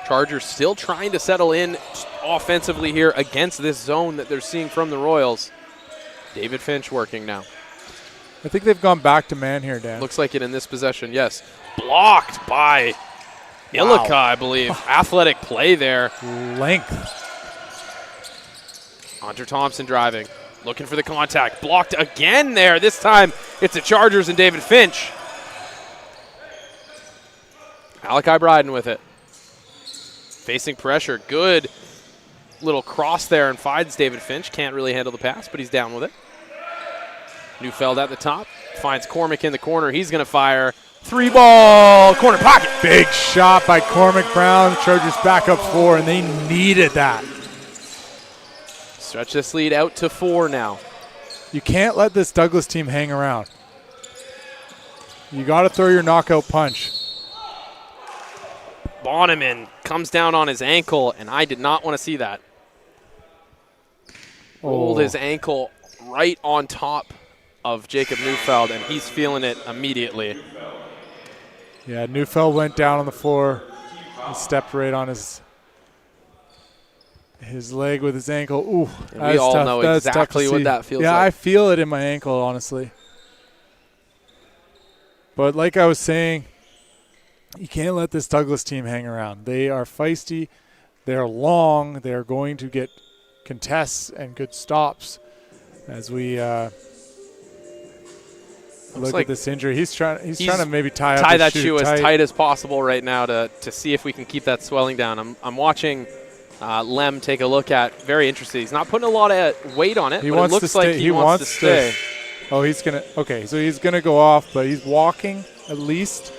Chargers still trying to settle in offensively here against this zone that they're seeing from the Royals. David Finch working now. I think they've gone back to man here, Dan. Looks like it in this possession, yes. Blocked by Ilika, I believe. Athletic play there. Length. Hunter Thompson driving. Looking for the contact. Blocked again there. This time it's the Chargers and David Finch. Malachi Bryden with it. Facing pressure. Good little cross there and finds David Finch. Can't really handle the pass, but he's down with it. Neufeld at the top. Finds Cormac in the corner. He's going to fire. 3 ball. Corner pocket. Big shot by Cormac Brown. Chargers back up 4, and they needed that. Stretch this lead out to 4 now. You can't let this Douglas team hang around. You got to throw your knockout punch. Bonneman comes down on his ankle, and I did not want to see that. Rolled his ankle right on top of Jacob Neufeld, and he's feeling it immediately. Yeah, Neufeld went down on the floor. He stepped right on his leg with his ankle. Ooh, and we all know exactly what that feels like. Yeah, I feel it in my ankle, honestly. But like I was saying, you can't let this Douglas team hang around. They are feisty. They're long. They're going to get contests and good stops. As we look at this injury, he's trying to maybe tie that shoe as tight as possible right now to see if we can keep that swelling down. I'm watching Lem take a look at. Very interested. He's not putting a lot of weight on it, but it looks like he wants to stay. Oh, he's gonna. Okay, so he's gonna go off, but he's walking at least.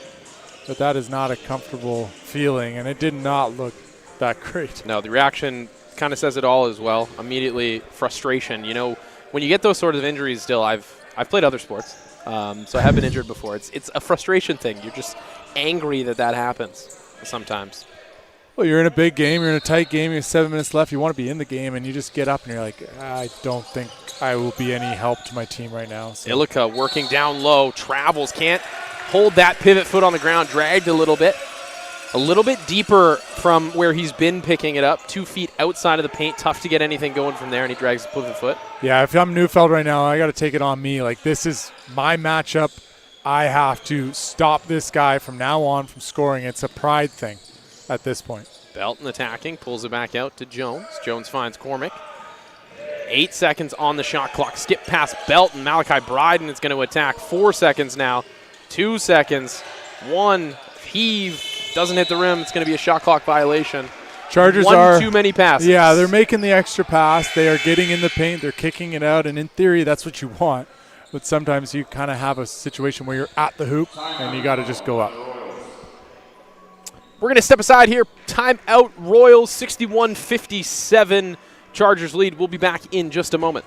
But that is not a comfortable feeling, and it did not look that great. No, the reaction kind of says it all as well. Immediately frustration. You know, when you get those sort of injuries, still, I've played other sports, so I have been injured before. It's a frustration thing. You're just angry that happens sometimes. Well, you're in a big game. You're in a tight game. You have 7 minutes left. You want to be in the game, and you just get up and you're like, I don't think I will be any help to my team right now. So. Ilika working down low, travels, can't hold that pivot foot on the ground, dragged a little bit. A little bit deeper from where he's been picking it up. 2 feet outside of the paint. Tough to get anything going from there, and he drags the pivot foot. Yeah, if I'm Neufeld right now, I got to take it on me. Like, this is my matchup. I have to stop this guy from now on from scoring. It's a pride thing at this point. Belton attacking, pulls it back out to Jones. Jones finds Cormick. 8 seconds on the shot clock. Skip past Belton. Malachi Bryden is going to attack. 4 seconds now. 2 seconds. 1. Heave. Doesn't hit the rim. It's going to be a shot clock violation. Chargers One too many passes. Yeah, they're making the extra pass. They are getting in the paint. They're kicking it out. And in theory, that's what you want. But sometimes you kind of have a situation where you're at the hoop and you got to just go up. We're going to step aside here. Timeout. Royals 61-57. Chargers lead. We'll be back in just a moment.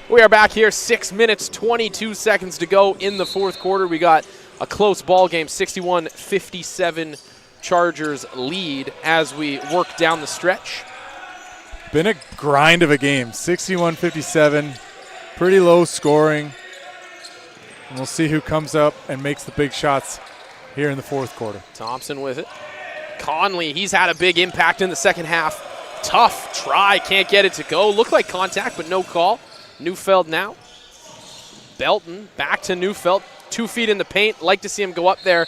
We are back here, 6 minutes, 22 seconds to go in the fourth quarter. We got a close ball game, 61-57 Chargers lead as we work down the stretch. Been a grind of a game, 61-57, pretty low scoring. And we'll see who comes up and makes the big shots here in the fourth quarter. Thompson with it. Conley, he's had a big impact in the second half. Tough try, can't get it to go. Looked like contact, but no call. Neufeld now. Belton back to Neufeld. 2 feet in the paint. Like to see him go up there.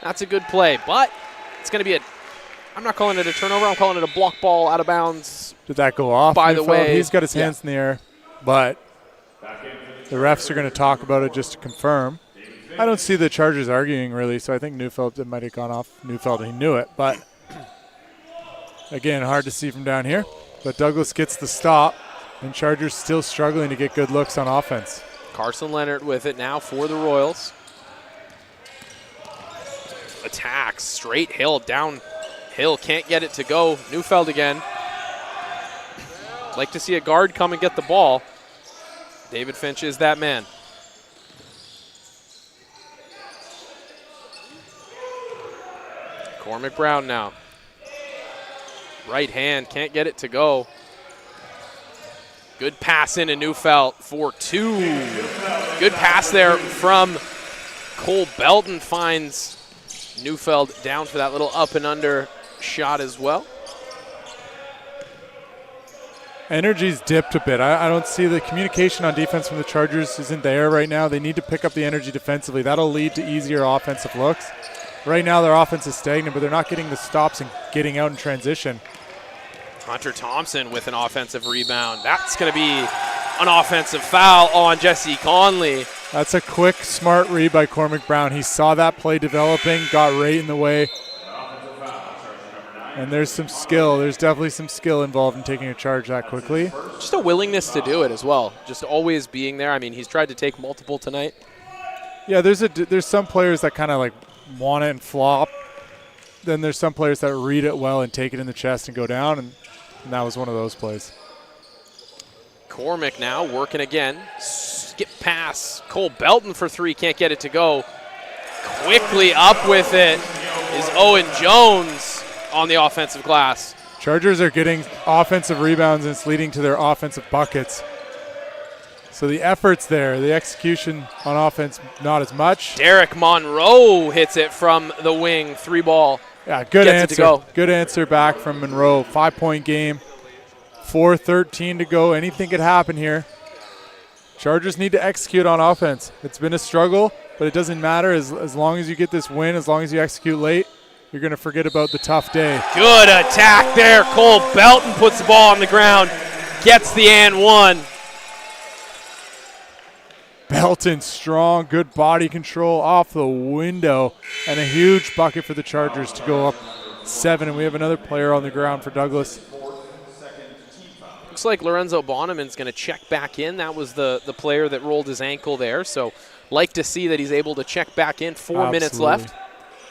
That's a good play, but it's going to be I'm not calling it a turnover. I'm calling it a block ball out of bounds. Did that go off? By the Neufeld? way, He's got his hands in the air, but the refs are going to talk about it just to confirm. I don't see the Chargers arguing, really, so I think Neufeld might have gone off Neufeld. He knew it, but again, hard to see from down here. But Douglas gets the stop. And Chargers still struggling to get good looks on offense. Carson Leonard with it now for the Royals. Attacks, straight hill, downhill, can't get it to go. Neufeld again. Like to see a guard come and get the ball. David Finch is that man. Cormick Brown now. Right hand, can't get it to go. Good pass in to Neufeld for 2. Good pass there from Cole Belton, finds Neufeld down for that little up and under shot as well. Energy's dipped a bit. I don't see the communication on defense from the Chargers isn't there right now. They need to pick up the energy defensively. That'll lead to easier offensive looks. Right now their offense is stagnant, but they're not getting the stops and getting out in transition. Hunter Thompson with an offensive rebound. That's going to be an offensive foul on Jesse Conley. That's a quick, smart read by Cormick Brown. He saw that play developing, got right in the way. And there's some skill. There's definitely some skill involved in taking a charge that quickly. Just a willingness to do it as well. Just always being there. I mean, he's tried to take multiple tonight. Yeah, there's some players that kind of like want it and flop. Then there's some players that read it well and take it in the chest and go down, and that was one of those plays. Cormick now working again. Skip pass. Cole Belton for 3. Can't get it to go. Quickly up with it is Owen Jones on the offensive glass. Chargers are getting offensive rebounds, and it's leading to their offensive buckets. So the effort's there. The execution on offense, not as much. Derek Monroe hits it from the wing. 3 ball. Yeah, good Gets answer. it to go. Good answer back from Monroe. 5-point game. 4:13 to go. Anything could happen here. Chargers need to execute on offense. It's been a struggle, but it doesn't matter. As long as you get this win, as long as you execute late, you're going to forget about the tough day. Good attack there. Cole Belton puts the ball on the ground. Gets the and one. Belton, strong, good body control off the window, and a huge bucket for the Chargers to go up 7. And we have another player on the ground for Douglas. Looks like Lorenzo Bonneman's going to check back in. That was the player that rolled his ankle there. So like to see that he's able to check back in. 4 minutes left.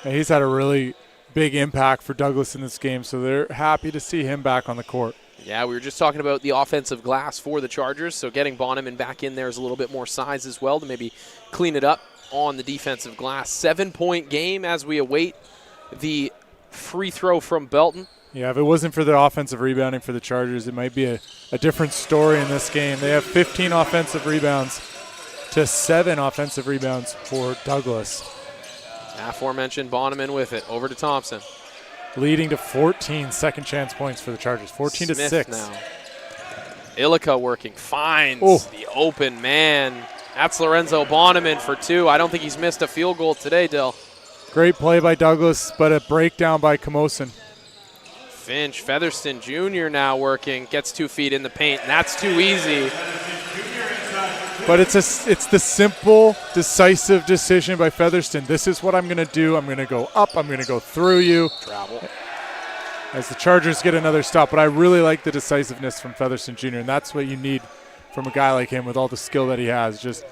And he's had a really big impact for Douglas in this game, so they're happy to see him back on the court. Yeah, we were just talking about the offensive glass for the Chargers, so getting Bonneman back in there is a little bit more size as well to maybe clean it up on the defensive glass. 7-point game as we await the free throw from Belton. Yeah, if it wasn't for the offensive rebounding for the Chargers, it might be a different story in this game. They have 15 offensive rebounds to 7 offensive rebounds for Douglas. Aforementioned Bonneman with it. Over to Thompson. Leading to 14 second chance points for the Chargers. 14 Smith to 6. Now. Ilika working. Finds the open man. That's Lorenzo Bonneman for 2. I don't think he's missed a field goal today, Dill. Great play by Douglas, but a breakdown by Camosun. Finch, Featherston Jr. now working. Gets 2 feet in the paint, and that's too easy. But it's the simple, decisive decision by Featherston. This is what I'm going to do. I'm going to go up. I'm going to go through you. Travel. As the Chargers get another stop. But I really like the decisiveness from Featherston Jr., and that's what you need from a guy like him with all the skill that he has. Just,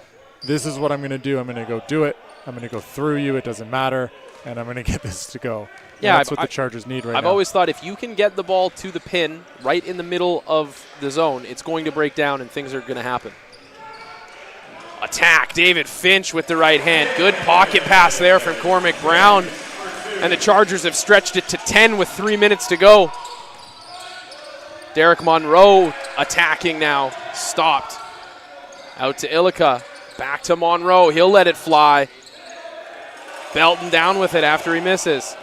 this is what I'm going to do. I'm going to go do it. I'm going to go through you. It doesn't matter. And I'm going to get this to go. Yeah, and that's what the Chargers need right now. I've always thought if you can get the ball to the pin right in the middle of the zone, it's going to break down and things are going to happen. Attack, David Finch with the right hand. Good pocket pass there from Cormac Brown. And the Chargers have stretched it to 10 with 3 minutes to go. Derek Monroe attacking now. Stopped. Out to Ilika. Back to Monroe. He'll let it fly. Belton down with it after he misses.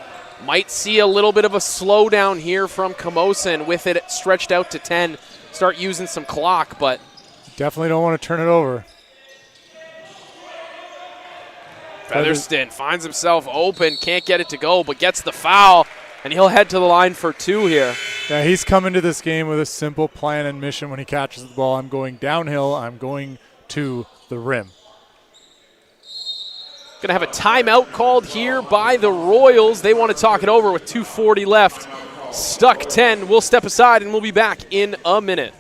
Might see a little bit of a slowdown here from Camosun with it stretched out to 10. Start using some clock, but definitely don't want to turn it over. Featherston finds himself open, can't get it to go, but gets the foul, and he'll head to the line for 2 here. Yeah, he's coming to this game with a simple plan and mission when he catches the ball. I'm going downhill. I'm going to the rim. Going to have a timeout called here by the Royals. They want to talk it over with 2:40 left. Stuck 10. We'll step aside, and we'll be back in a minute.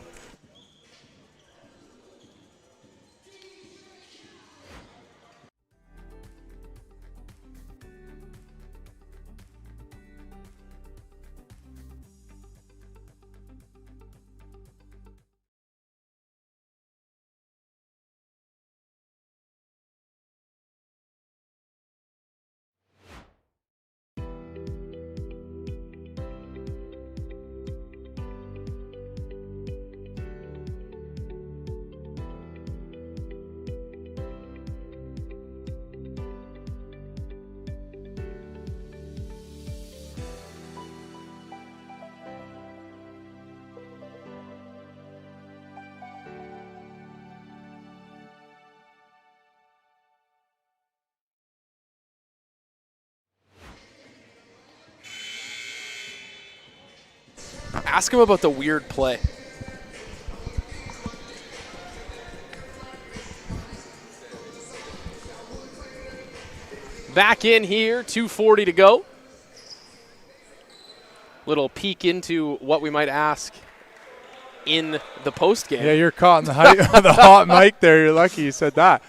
Ask him about the weird play. Back in here, 2:40 to go. Little peek into what we might ask in the post game. Yeah, you're caught in the hot mic there. You're lucky you said that.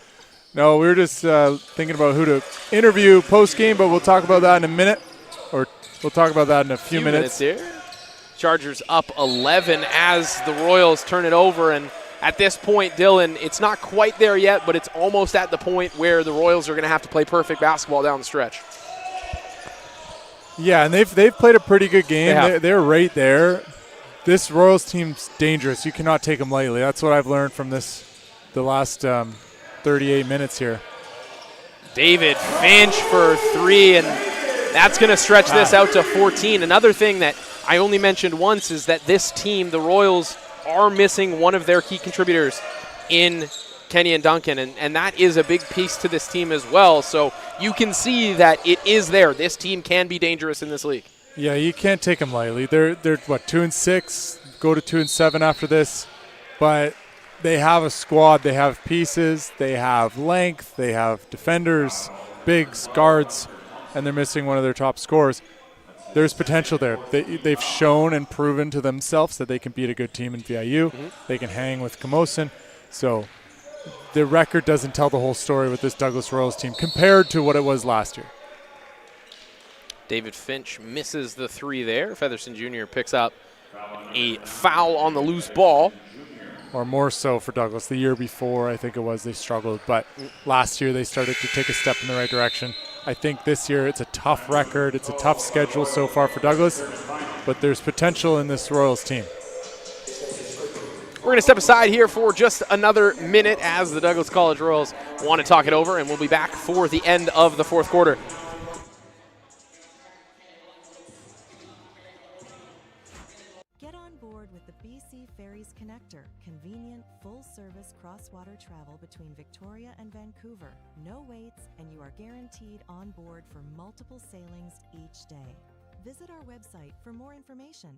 No, we were just thinking about who to interview post game, but we'll talk about that in a minute, or we'll talk about that in a few minutes here. Chargers up 11 as the Royals turn it over, and at this point, Dylan, it's not quite there yet, but it's almost at the point where the Royals are going to have to play perfect basketball down the stretch. Yeah, and they've played a pretty good game. They're right there. This Royals team's dangerous. You cannot take them lightly. That's what I've learned from the last 38 minutes here. David Finch for 3, and that's going to stretch this out to 14. Another thing that I only mentioned once is that this team, the Royals, are missing one of their key contributors in Kenyon Duncan, and that is a big piece to this team as well. So you can see that it is there. This team can be dangerous in this league. Yeah, you can't take them lightly. They're what, 2-6, go to 2-7 after this, but they have a squad. They have pieces. They have length. They have defenders, bigs, guards, and they're missing one of their top scorers. There's potential there. They've shown and proven to themselves that they can beat a good team in VIU. They can hang with Camosun. So the record doesn't tell the whole story with this Douglas Royals team compared to what it was last year. David Finch misses the 3 there. Featherston Jr. picks up a foul on the loose ball. Or more so for Douglas. The year before, I think it was, they struggled. But last year they started to take a step in the right direction. I think this year it's a tough record. It's a tough schedule so far for Douglas. But there's potential in this Royals team. We're going to step aside here for just another minute as the Douglas College Royals want to talk it over, and we'll be back for the end of the 4th quarter. Get on board with the BC Ferries Connector, convenient, full-service cross-water travel between Victoria and Vancouver. No waits, and you are guaranteed on board for multiple sailings each day. Visit our website for more information.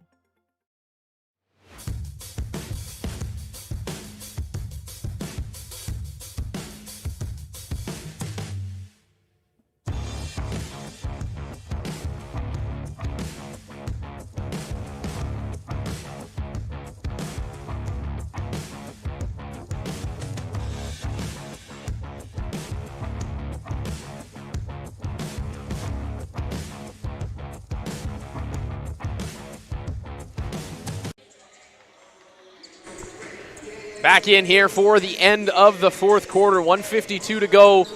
Back in here for the end of the 4th quarter, 1:52 to go.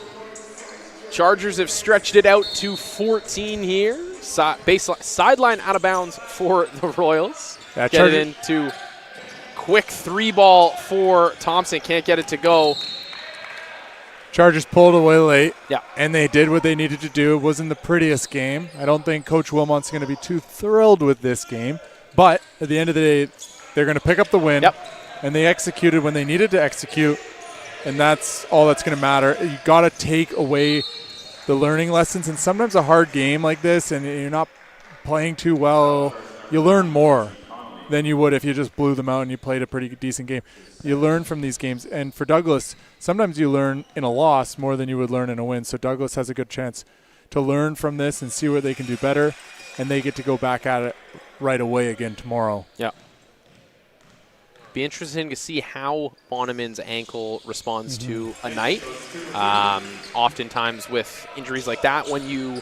Chargers have stretched it out to 14 here. Sideline out of bounds for the Royals. Yeah, get it into quick 3-ball for Thompson. Can't get it to go. Chargers pulled away late. Yeah. And they did what they needed to do. It wasn't the prettiest game. I don't think Coach Wilmot's going to be too thrilled with this game. But at the end of the day, they're going to pick up the win. Yep. And they executed when they needed to execute, and that's all that's going to matter. You got to take away the learning lessons, and sometimes a hard game like this and you're not playing too well, you learn more than you would if you just blew them out and you played a pretty decent game. You learn from these games, and for Douglas, sometimes you learn in a loss more than you would learn in a win. So Douglas has a good chance to learn from this and see what they can do better, and they get to go back at it right away again tomorrow. Yeah. Be interesting to see how Bonneman's ankle responds to a night. Oftentimes with injuries like that, when you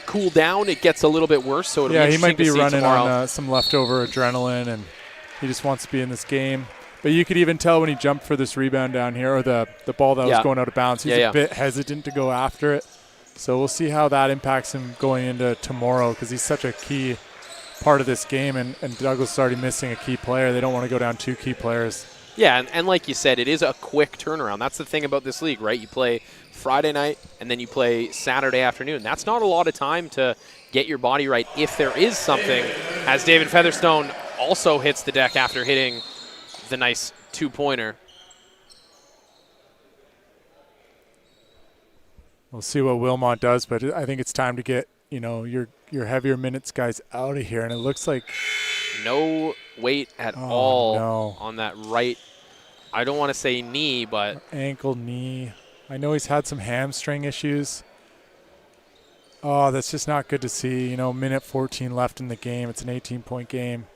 cool down, it gets a little bit worse. So it'll be he might be running tomorrow. on some leftover adrenaline, and he just wants to be in this game. But you could even tell when he jumped for this rebound down here, or the ball that was going out of bounds. He's a bit hesitant to go after it. So we'll see how that impacts him going into tomorrow, because he's such a key part of this game, and Douglas is already missing a key player. They don't want to go down 2 key players. Yeah, and like you said, it is a quick turnaround. That's the thing about this league, right? You play Friday night, and then you play Saturday afternoon. That's not a lot of time to get your body right if there is something, as David Featherstone also hits the deck after hitting the nice 2-pointer. We'll see what Wilmot does, but I think it's time to get your heavier minutes guys out of here, and it looks like no weight at all on that right, I don't want to say knee, but ankle, knee. I know he's had some hamstring issues. Oh, that's just not good to see. Minute 14 left in the game. It's an 18-point game.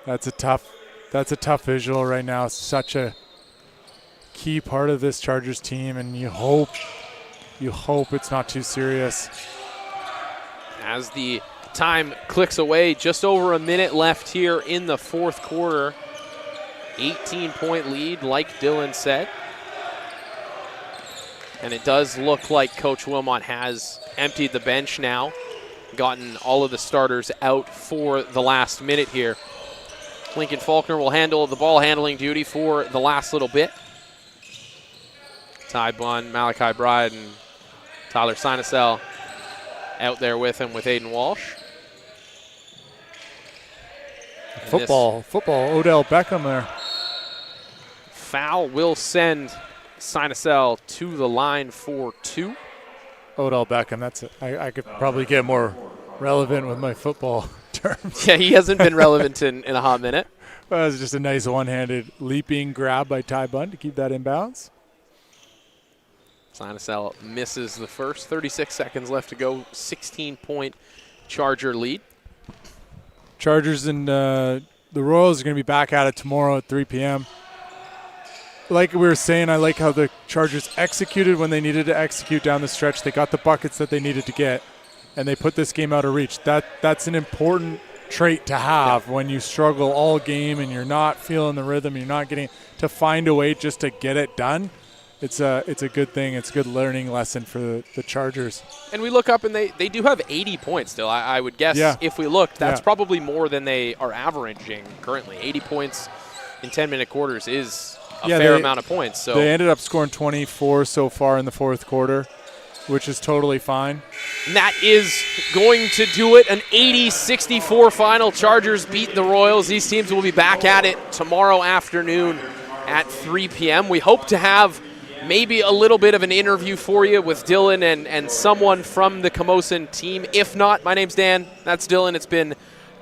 That's a tough visual right now. Such a key part of this Chargers team, and you hope it's not too serious. As the time clicks away, just over a minute left here in the 4th quarter. 18-point lead, like Dylan said. And it does look like Coach Wilmot has emptied the bench now, gotten all of the starters out for the last minute here. Lincoln Faulkner will handle the ball handling duty for the last little bit. Ty Bunn, Malachi Bride, and Tyler Sinacell out there with him with Aiden Walsh. Football, Odell Beckham there. Foul will send Sinacell to the line for 2. Odell Beckham, that's it. I could probably get more relevant with my football terms. Yeah, he hasn't been relevant in a hot minute. Well, that was just a nice one-handed leaping grab by Ty Bunn to keep that in bounds. Sinacel misses the first. 36 seconds left to go. 16-point Charger lead. Chargers and the Royals are going to be back at it tomorrow at 3 p.m. Like we were saying, I like how the Chargers executed when they needed to execute down the stretch. They got the buckets that they needed to get, and they put this game out of reach. That's an important trait to have when you struggle all game and you're not feeling the rhythm, you're not getting to find a way just to get it done. It's a good thing. It's a good learning lesson for the Chargers. And we look up, and they do have 80 points still. I would guess if we looked, that's probably more than they are averaging currently. 80 points in 10-minute quarters is a fair amount of points. So they ended up scoring 24 so far in the fourth quarter, which is totally fine. And that is going to do it. An 80-64 final. Chargers beat the Royals. These teams will be back at it tomorrow afternoon at 3 p.m. We hope to have maybe a little bit of an interview for you with Dylan and someone from the Camosun team. If not, my name's Dan. That's Dylan. It's been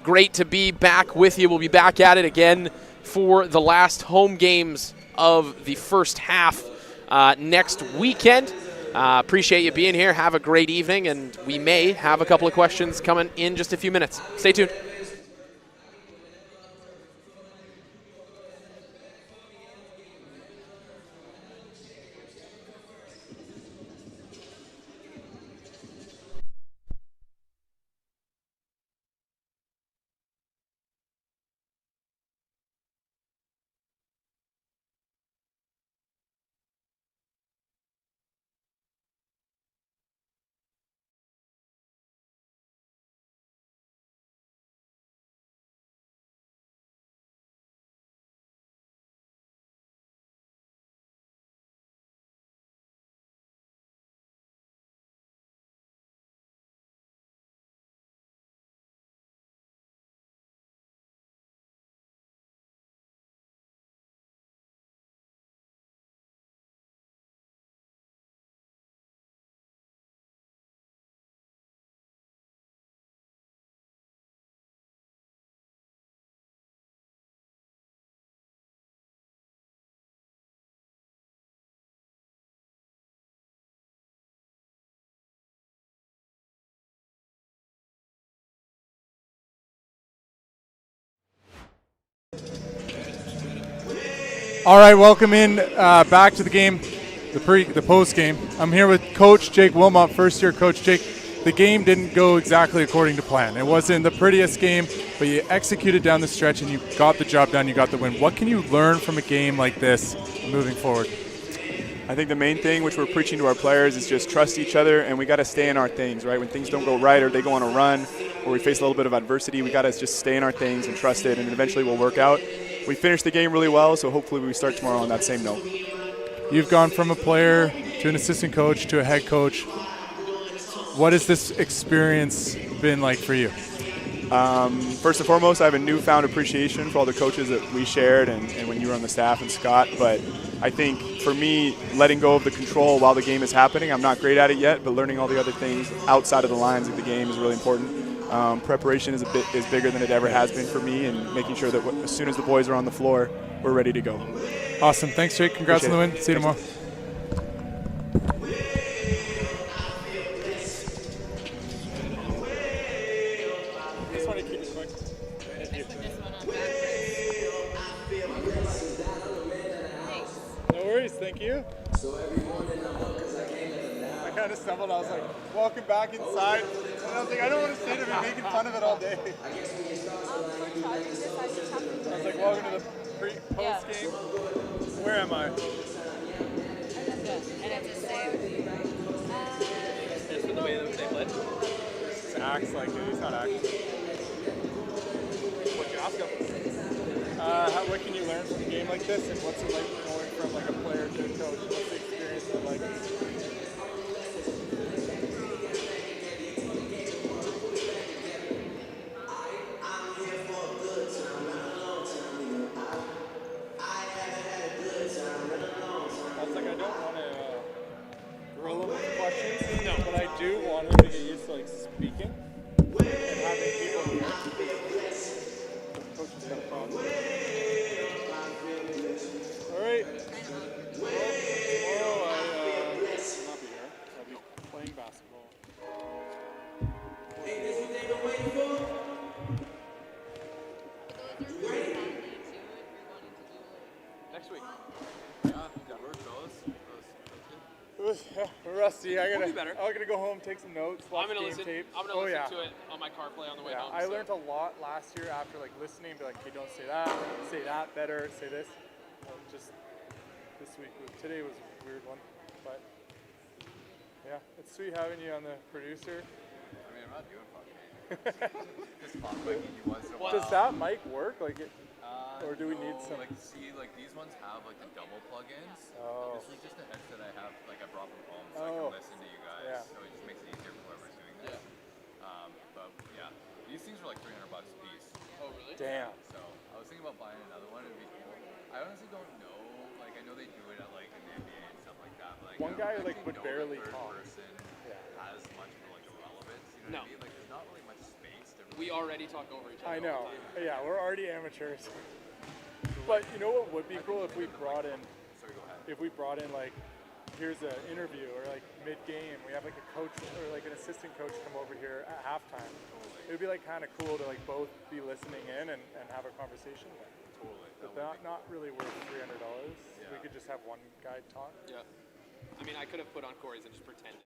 great to be back with you. We'll be back at it again for the last home games of the first half next weekend. Appreciate you being here. Have a great evening, and we may have a couple of questions coming in just a few minutes. Stay tuned. All right, welcome in back to the game, the post game. I'm here with Coach Jake Wilmot, first-year coach. Jake, the game didn't go exactly according to plan. It wasn't the prettiest game, but you executed down the stretch and you got the job done. You got the win. What can you learn from a game like this moving forward? I think the main thing, which we're preaching to our players, is just trust each other, and we got to stay in our things, right? When things don't go right or they go on a run or we face a little bit of adversity, we got to just stay in our things and trust it, and eventually we'll work out. We finished the game really well, so hopefully we start tomorrow on that same note. You've gone from a player to an assistant coach to a head coach. What has this experience been like for you? First and foremost, I have a newfound appreciation for all the coaches that we shared and when you were on the staff and Scott. But I think for me, letting go of the control while the game is happening, I'm not great at it yet, but learning all the other things outside of the lines of the game is really important. Preparation is bigger than it ever has been for me, and making sure that as soon as the boys are on the floor, we're ready to go. Awesome. Thanks, Jake. Congrats on the win. See you tomorrow. No worries. Thank you. I kind of stumbled. I was like, walking back inside, and I was like, I don't want to stay there and be making fun of it all day. I was like, walking to the post game. Where am I? Just with the way that they played. He acts like it. He's not acting. What you ask him? What can you learn from a game like this, and what's it like going from like a player to a coach? What's the experience like? But I do want him to get used to like speaking and having people here. The coach has got a problem. next week? Good work, fellas. It was rusty. I'm We'll be better. gonna go home, take some notes, watch I'm gonna game listen. tape. I'm gonna listen to it on my CarPlay on the way home. I learned a lot last year after like listening, be like, hey, don't say that better, say this. Just this week, today was a weird one, but yeah, it's sweet having you on the producer. I mean, I'm not doing fucking just pop mic you once in a while. Does that mic work? Like it, or do we need some? Like, see, like these ones have like the double plugins. Oh. This is just a headset I have, like I brought from home, so I can listen to you guys. Yeah. So it just makes it easier for whoever's doing this. But yeah, these things are like $300 a piece. Oh really? Damn. So I was thinking about buying another one. It'd be cool. I honestly don't know. Like I know they do it at like in the NBA and stuff like that. But, like, One guy like would barely talk. Person has much of like a relevance. You know what I mean? Like there's not really much space to. We already talk over each other. I know. All the time. Yeah, we're already amateurs. But you know what would be cool if we brought in, like, here's an interview or like mid-game, we have like a coach or like an assistant coach come over here at halftime. It would be like kind of cool to like both be listening in and have a conversation. But not really worth $300. We could just have one guy talk. Yeah. I mean, I could have put on Corey's and just pretended.